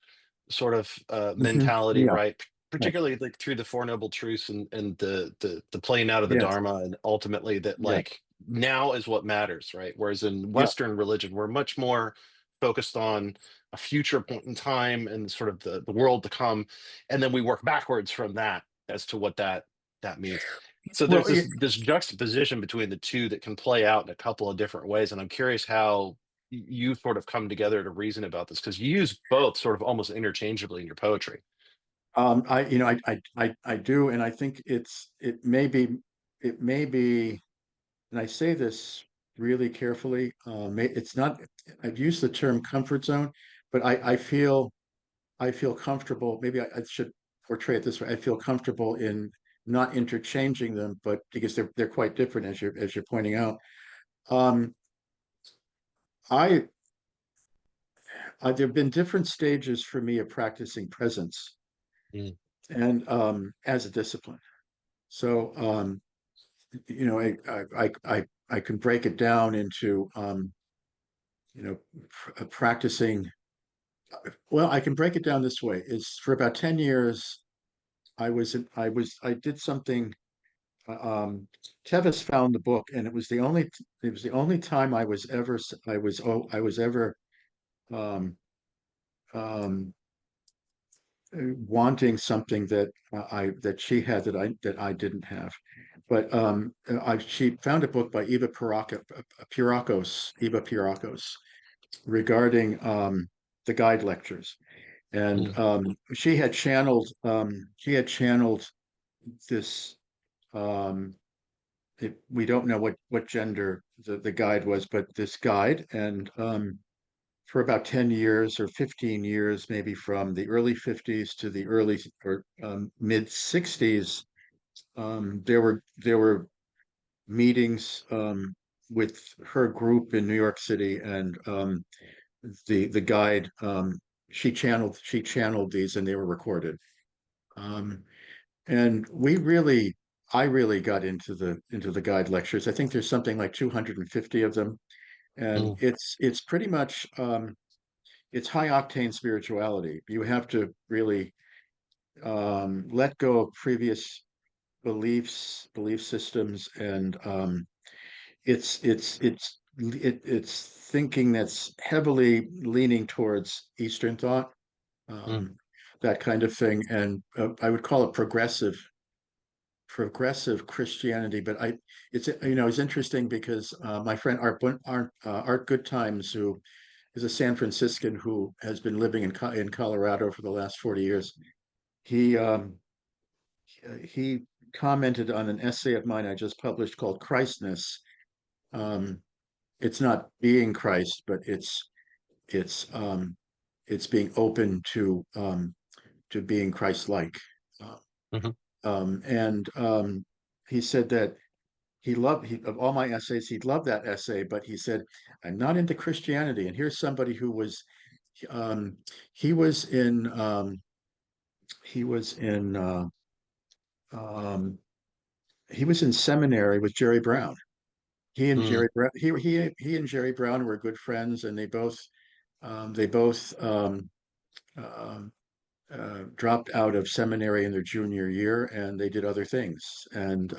sort of mentality, Yeah, right? right. Particularly like through the Four Noble Truths and the playing out of the Yes, Dharma, and ultimately that yeah, like now is what matters, right? Whereas in yeah. Western religion, we're much more focused on a future point in time and sort of the world to come, and then we work backwards from that as to what that means. So Well, there's this juxtaposition between the two that can play out in a couple of different ways, and I'm curious how you sort of come together to reason about this because you use both sort of almost interchangeably in your poetry. I do, and I think it may be, and I say this really carefully. It's not, I've used the term comfort zone, but I feel comfortable. Maybe I should portray it this way. I feel comfortable in not interchanging them, but because they're quite different as you're pointing out. Um, I, there have been different stages for me of practicing presence Mm. and as a discipline. So I can break it down into practicing. Well, I can break it down this way. Is for about 10 years, I did something. Tevis found the book, and it was the only time I was ever um, um, wanting something that she had that I didn't have. But she found a book by Eva Pirakos regarding the guide lectures, and Mm. she had channeled this. Um, we don't know what gender the guide was, but this guide, and for about 10 years or 15 years, maybe from the early 50s to the early or mid 60s, there were meetings with her group in New York City, and the guide, she channeled these, and they were recorded. Um, and I really got into the guide lectures. I think there's something like 250 of them, and Mm. it's pretty much it's high octane spirituality. You have to really let go of previous belief systems, and it's thinking that's heavily leaning towards Eastern thought, Mm. um, that kind of thing, and I would call it progressive Christianity. But it's interesting because my friend Art Goodtimes, who is a San Franciscan who has been living in Colorado for the last 40 years. He he commented on an essay of mine I just published called Christness. Um, it's not being Christ, but it's being open to being Christ-like. Uh, Mhm. and he said that of all my essays, he loved that essay, but he said, I'm not into Christianity. And here's somebody who was um, he was in he was in um, he was in seminary with Jerry Brown. He and Mm. Jerry Brown he and Jerry Brown were good friends, and they both um, dropped out of seminary in their junior year, and they did other things. And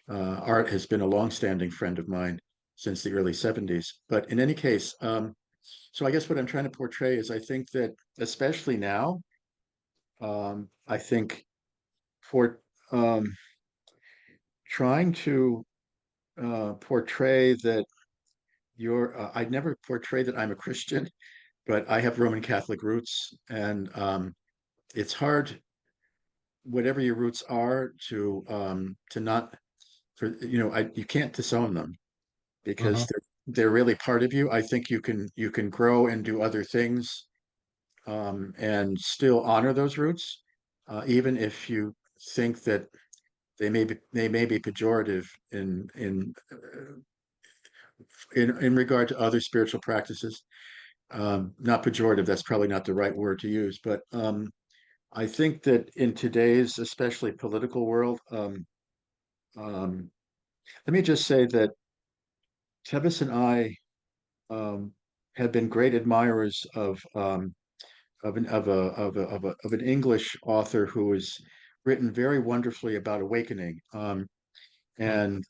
Art has been a longstanding friend of mine since the early 70s. But in any case, so I guess what I'm trying to portray is I think that especially now, I think for um, trying to portray that I'd never portray that I'm a Christian, but I have Roman Catholic roots, and it's hard, whatever your roots are, to not you can't disown them because Mhm. they're really part of you. I think you can grow and do other things, and still honor those roots, even if you think that they may be pejorative in regard to other spiritual practices. Not pejorative, that's probably not the right word to use, but I think that in today's, especially political world, um, let me just say that Tevis and I um, have been great admirers of an English author who has written very wonderfully about awakening. Mm. And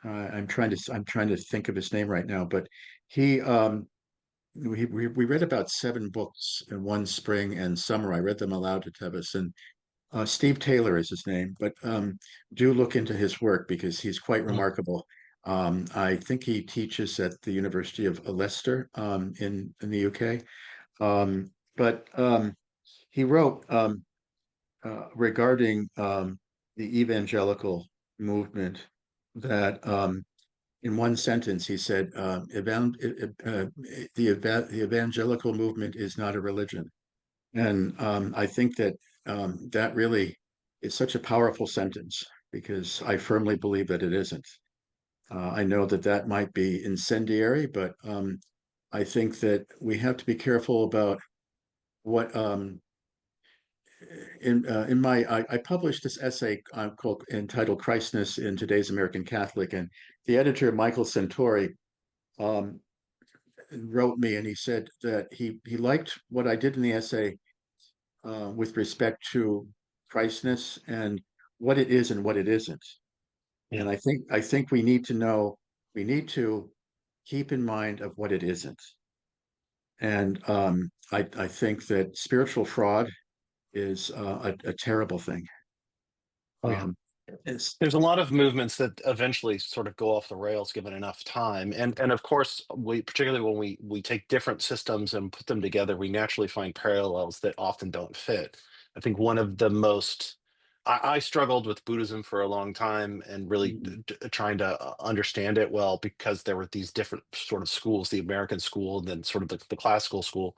I'm trying to think of his name right now, but he we read about 7 books in one spring and summer. I read them aloud to Tevis, and Steve Taylor is his name, but do look into his work because he's quite Mm. remarkable. I think he teaches at the University of Leicester, in the UK. But he wrote regarding the evangelical movement that in one sentence, he said, the evangelical movement is not a religion. And I think that that really is such a powerful sentence because I firmly believe that it isn't. I know that that might be incendiary, but I think that we have to be careful about what in my I published this essay called entitled Christness in Today's American Catholic, and the editor Michael Centauri um, wrote me and he said that he liked what I did in the essay with respect to Christness and what it is and what it isn't. Yeah. And I think we need to know, we need to keep in mind of what it isn't. And I think that spiritual fraud is a terrible thing. Oh yeah. Um, it's There's a lot of movements that eventually sort of go off the rails given enough time, and of course, we particularly when we take different systems and put them together, we naturally find parallels that often don't fit. I think one of the most I struggled with Buddhism for a long time and really trying to understand it well because there were these different sort of schools, the American school and then sort of the classical school.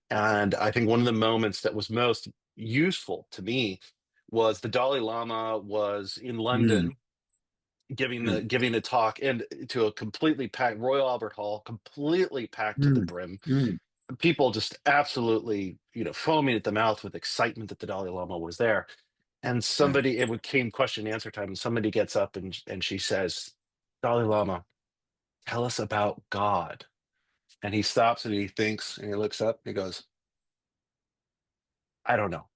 And I think one of the moments that was most useful to me was the Dalai Lama was in mm, London giving the mm, giving a talk and to a completely packed Royal Albert Hall, completely packed to the mm, brim. mm, People just absolutely, foaming at the mouth with excitement that the Dalai Lama was there. And yeah. somebody, it came question and answer time, and somebody gets up and she says, Dalai Lama, tell us about God. And he stops and he thinks and he looks up and he goes, I don't know.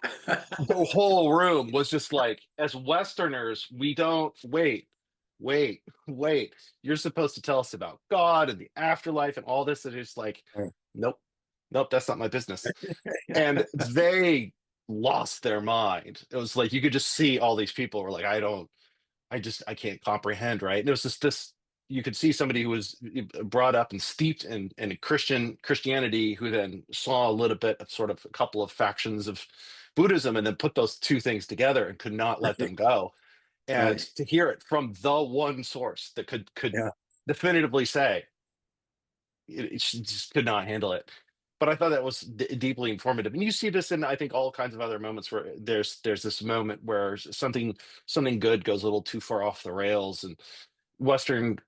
The whole room was just like, as Westerners, we don't wait. You're supposed to tell us about God and the afterlife and all this. And it's like, nope, nope, that's not my business. And they lost their mind. It was like you could just see all these people were like, I can't comprehend, right? And it was just this. You could see somebody who was brought up and steeped in Christianity, who then saw a little bit of sort of a couple of factions of Buddhism, and then put those two things together and could not let them go. And Right. to hear it from the one source that could Yeah. definitively say she just could not handle it. But I thought that was deeply informative, and you see this in I think all kinds of other moments where there's this moment where something good goes a little too far off the rails, and Western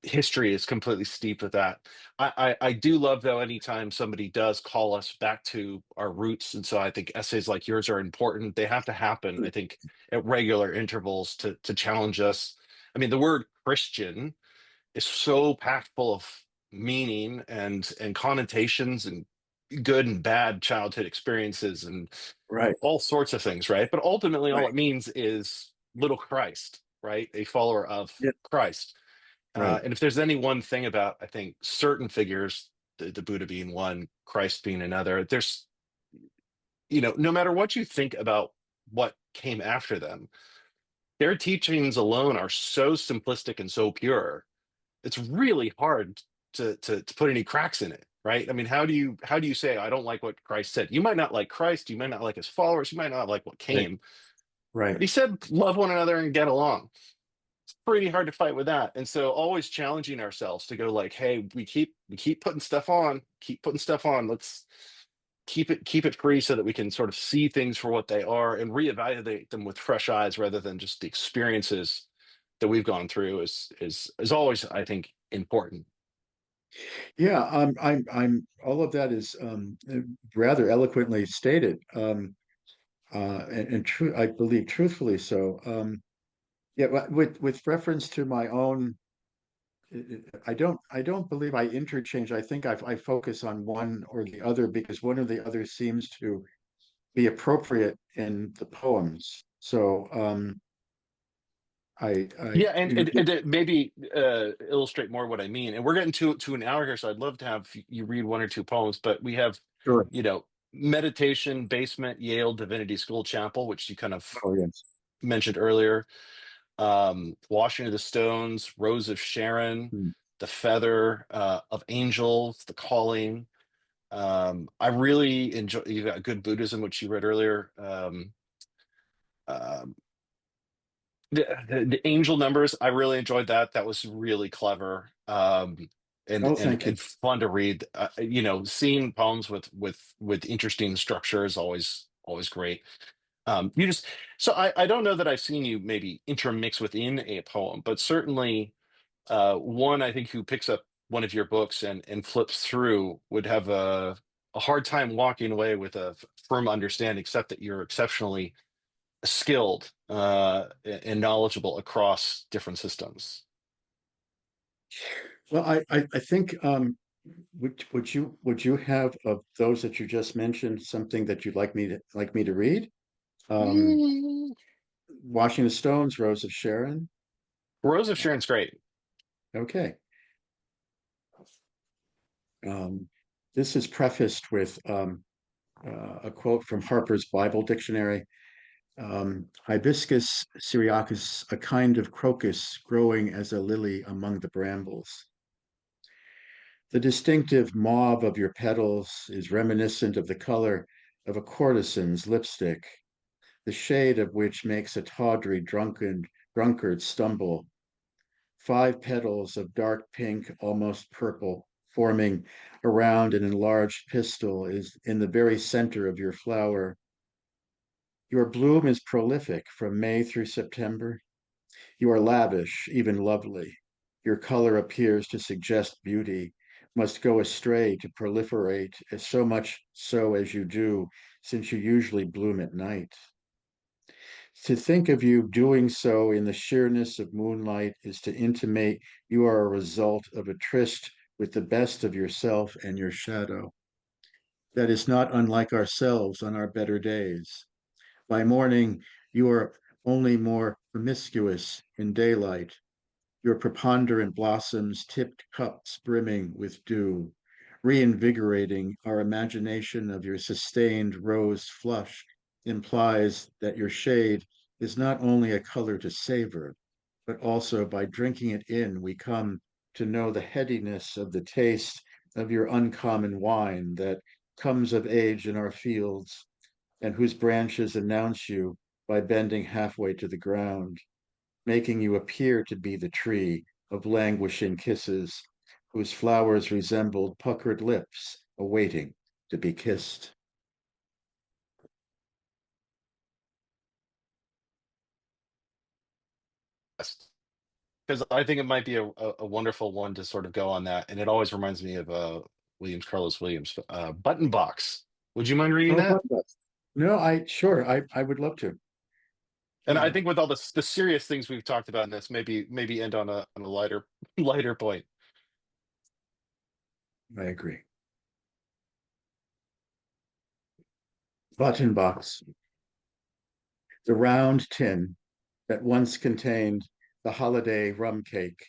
history is completely steeped with that. I do love though anytime somebody does call us back to our roots, and so I think essays like yours are important. They have to happen, I think, at regular intervals to challenge us. I mean, the word Christian is so packed full of meaning and connotations and good and bad childhood experiences and Right. all sorts of things, right? But ultimately, all Right. it means is little Christ, right? A follower of Yeah. Christ. Right. And if there's any one thing about, I think, certain figures, the Buddha being one, Christ being another, there's, no matter what you think about what came after them, their teachings alone are so simplistic and so pure. It's really hard to put any cracks in it, right? I mean, how do you say I don't like what Christ said? You might not like Christ, you might not like his followers, you might not like what Right. came, Right. but he said love one another and get along. It's pretty hard to fight with that. And so always challenging ourselves to go like, hey, we keep putting stuff on, keep putting stuff on. Let's keep it free so that we can sort of see things for what they are and reevaluate them with fresh eyes rather than just the experiences that we've gone through is always, I think, important. Yeah. All of that is rather eloquently stated, and true. I believe truthfully so. Yeah. With reference to my own, I don't believe I interchange. I think I focus on one or the other because one or the other seems to be appropriate in the poems. So I Yeah, and to maybe illustrate more what I mean. And we're getting to an hour here, so I'd love to have you read one or two poems. But we have, sure. you know, Meditation Basement, Yale Divinity School Chapel, which you kind of Oh yes. mentioned earlier. Washing of the Stones, Rose of Sharon, Hmm. The Feather of Angels, The Calling. I really enjoy. You got Good Buddhism, which you read earlier. Um, The angel numbers, I really enjoyed that. That was really clever, Oh, and thank you. and fun to read. Seeing poems with interesting structure is always great. You just so I don't know that I've seen you maybe intermix within a poem, but certainly one I think who picks up one of your books and flips through would have a hard time walking away with a firm understanding, except that you're exceptionally skilled and knowledgeable across different systems. Well, I think would you have of those that you just mentioned something that you'd like me to read? Um, Mm, Washington Stone's Rose of Sharon. Rose of Sharon's great. Okay. Um, this is prefaced with a quote from Harper's Bible Dictionary. Hibiscus syriacus, a kind of crocus growing as a lily among the brambles. The distinctive mauve of your petals is reminiscent of the color of a courtesan's lipstick, the shade of which makes a tawdry drunkard stumble. 5 petals of dark pink, almost purple, forming around an enlarged pistil, is in the very center of your flower. Your bloom is prolific from May through September. You are lavish, even lovely. Your color appears to suggest beauty, must go astray to proliferate as so much so as you do, since you usually bloom at night. To think of you doing so in the sheerness of moonlight is to intimate you are a result of a tryst with the best of yourself and your shadow. That is not unlike ourselves on our better days. By morning, you are only more promiscuous in daylight, your preponderant blossoms tipped cups brimming with dew, reinvigorating our imagination of your sustained rose flush implies that your shade is not only a color to savor, but also by drinking it in, we come to know the headiness of the taste of your uncommon wine that comes of age in our fields and whose branches announce you by bending halfway to the ground, making you appear to be the tree of languishing kisses, whose flowers resembled puckered lips awaiting to be kissed. Because I think it might be a wonderful one to sort of go on that. And it always reminds me of Carlos Williams, Button Box. Would you mind reading Oh, that? but no, I would love to. And I Yeah, think with all the serious things we've talked about in this, maybe end on a lighter lighter point. I agree. Button box, the round tin that once contained the holiday rum cake,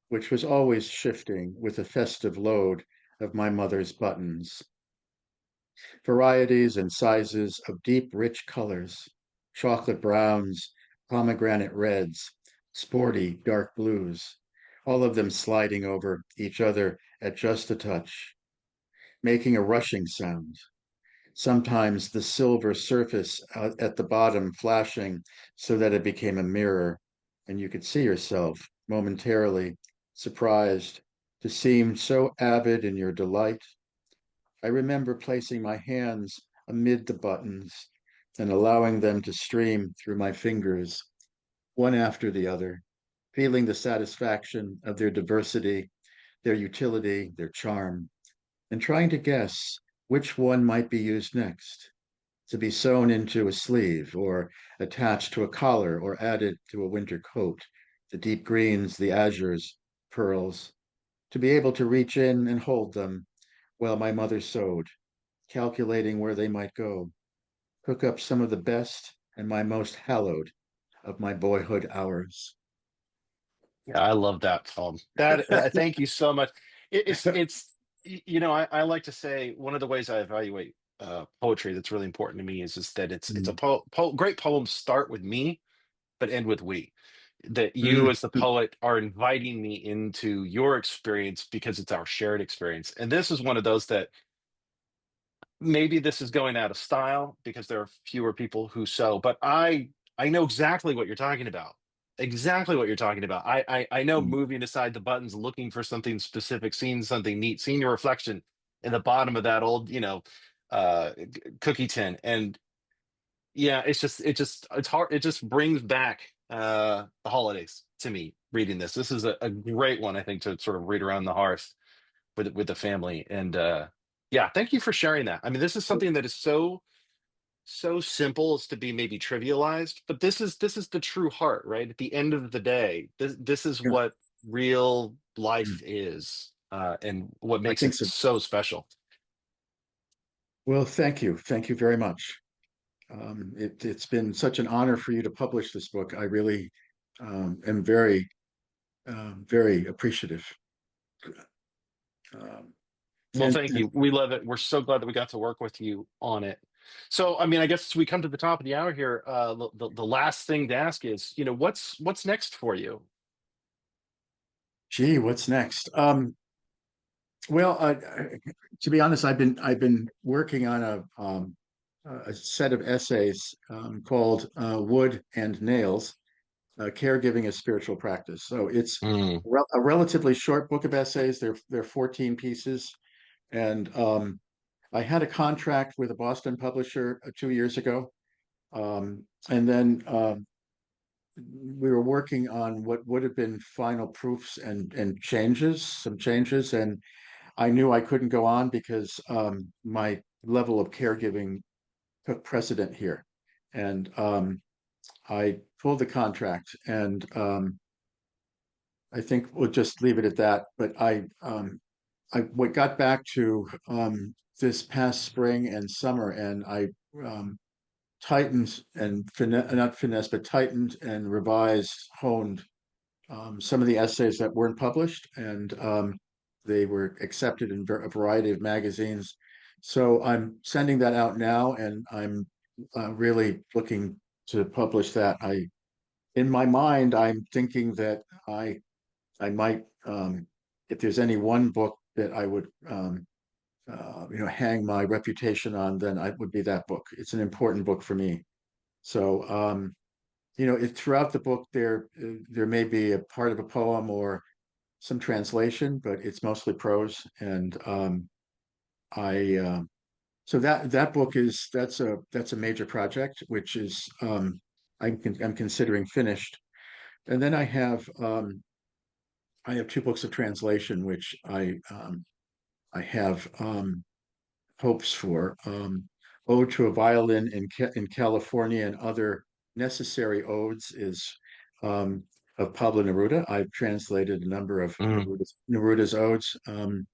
which was always shifting with the festive load of my mother's buttons. Varieties and sizes of deep, rich colors, chocolate browns, pomegranate reds, sporty dark blues, all of them sliding over each other at just a touch, making a rushing sound. Sometimes the silver surface at the bottom flashing so that it became a mirror, and you could see yourself momentarily surprised to seem so avid in your delight. I remember placing my hands amid the buttons and allowing them to stream through my fingers, one after the other, feeling the satisfaction of their diversity, their utility, their charm, and trying to guess which one might be used next, to be sewn into a sleeve or attached to a collar or added to a winter coat, the deep greens, the azures, pearls, to be able to reach in and hold them while my mother sewed, calculating where they might go, cook up some of the best and my most hallowed of my boyhood hours. Yeah, I love that poem. Thank you so much. I like to say one of the ways I evaluate poetry that's really important to me is that it's a Mm, great poems start with me but end with we. That you mm, as the poet are inviting me into your experience because it's our shared experience. And this is one of those that maybe this is going out of style because there are fewer people who sew, but I know exactly what you're talking about. exactly what you're talking about. I know moving aside the buttons, looking for something specific, seeing something neat, seeing your reflection in the bottom of that old, cookie tin. And yeah, it's hard. It just brings back the holidays to me reading this. This is a great one, I think, to sort of read around the hearth with the family. And yeah, thank you for sharing that. I mean, this is something that is so simple as to be maybe trivialized, but this is the true heart, right? At the end of the day, this is Yeah, what real mm, life is, and what I makes think it so. so special. Well, thank you. Thank you very much. It's been such an honor for you to publish this book. I really am very, very appreciative. Um, Well, thank and you. We love it. We're so glad that we got to work with you on it. So, I mean, I guess we come to the top of the hour here. The last thing to ask is, what's next for you? gee, what's next? Well, to be honest, I've been working on a set of essays called "Wood and Nails: Caregiving as Spiritual Practice." So it's Mm, a relatively short book of essays. They're 14 pieces, and I had a contract with a Boston publisher 2 years ago, and then we were working on what would have been final proofs and some changes, and I knew I couldn't go on because my level of caregiving took precedent here, and I pulled the contract, and I think we'll just leave it at that. But I got back to this past spring and summer, and I um, tightened and not finesse, but tightened and revised, honed some of the essays that weren't published, and they were accepted in a variety of magazines. So I'm sending that out now, and I'm really looking to publish that. In my mind, I'm thinking that I might, if there's any one book that I would, hang my reputation on, then it would be that book. It's an important book for me. So, throughout the book, there may be a part of a poem or some translation, but it's mostly prose. And I so that book that's a major project, which is I'm considering finished. And then I have two books of translation, which I have hopes for. Ode to a Violin in California and Other Necessary Odes is of Pablo Neruda. I've translated a number of mm, Neruda's odes, and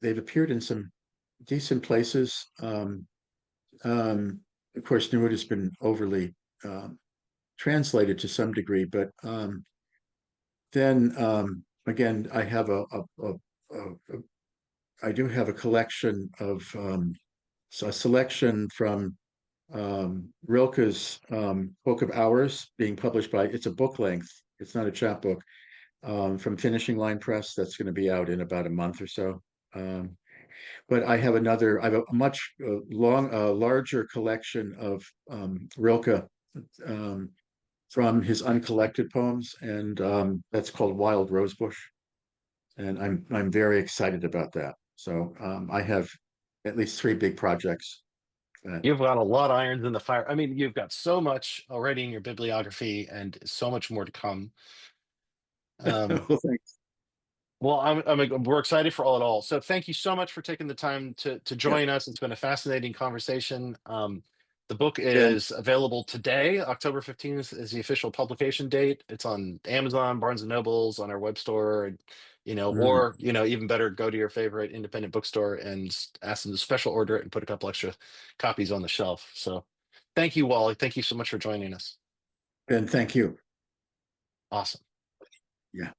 they've appeared in some decent places. Of course, Neruda's been overly translated to some degree, but then again, a I do have a collection of a selection from Rilke's Book of Hours being published by, it's a book length, it's not a chapbook, from Finishing Line Press. That's going to be out in about a month or so. Um, but I have a much larger collection of Rilke um, from his uncollected poems, and that's called Wild Rosebush. And I'm very excited about that. So I have at least three big projects that. you've got a lot of irons in the fire. I mean, you've got so much already in your bibliography, and so much more to come. Um, Well, thanks. Well, we're excited for all it all. So thank you so much for taking the time to Yeah, join us. It's been a fascinating conversation. The book Ben. is available today. October 15th is the official publication date. It's on Amazon, Barnes and Nobles, on our web store, and, Mm. or, even better, go to your favorite independent bookstore and ask them to special order it and put a couple extra copies on the shelf. So thank you, Wally. Thank you so much for joining us. Ben, thank you. Awesome. Yeah.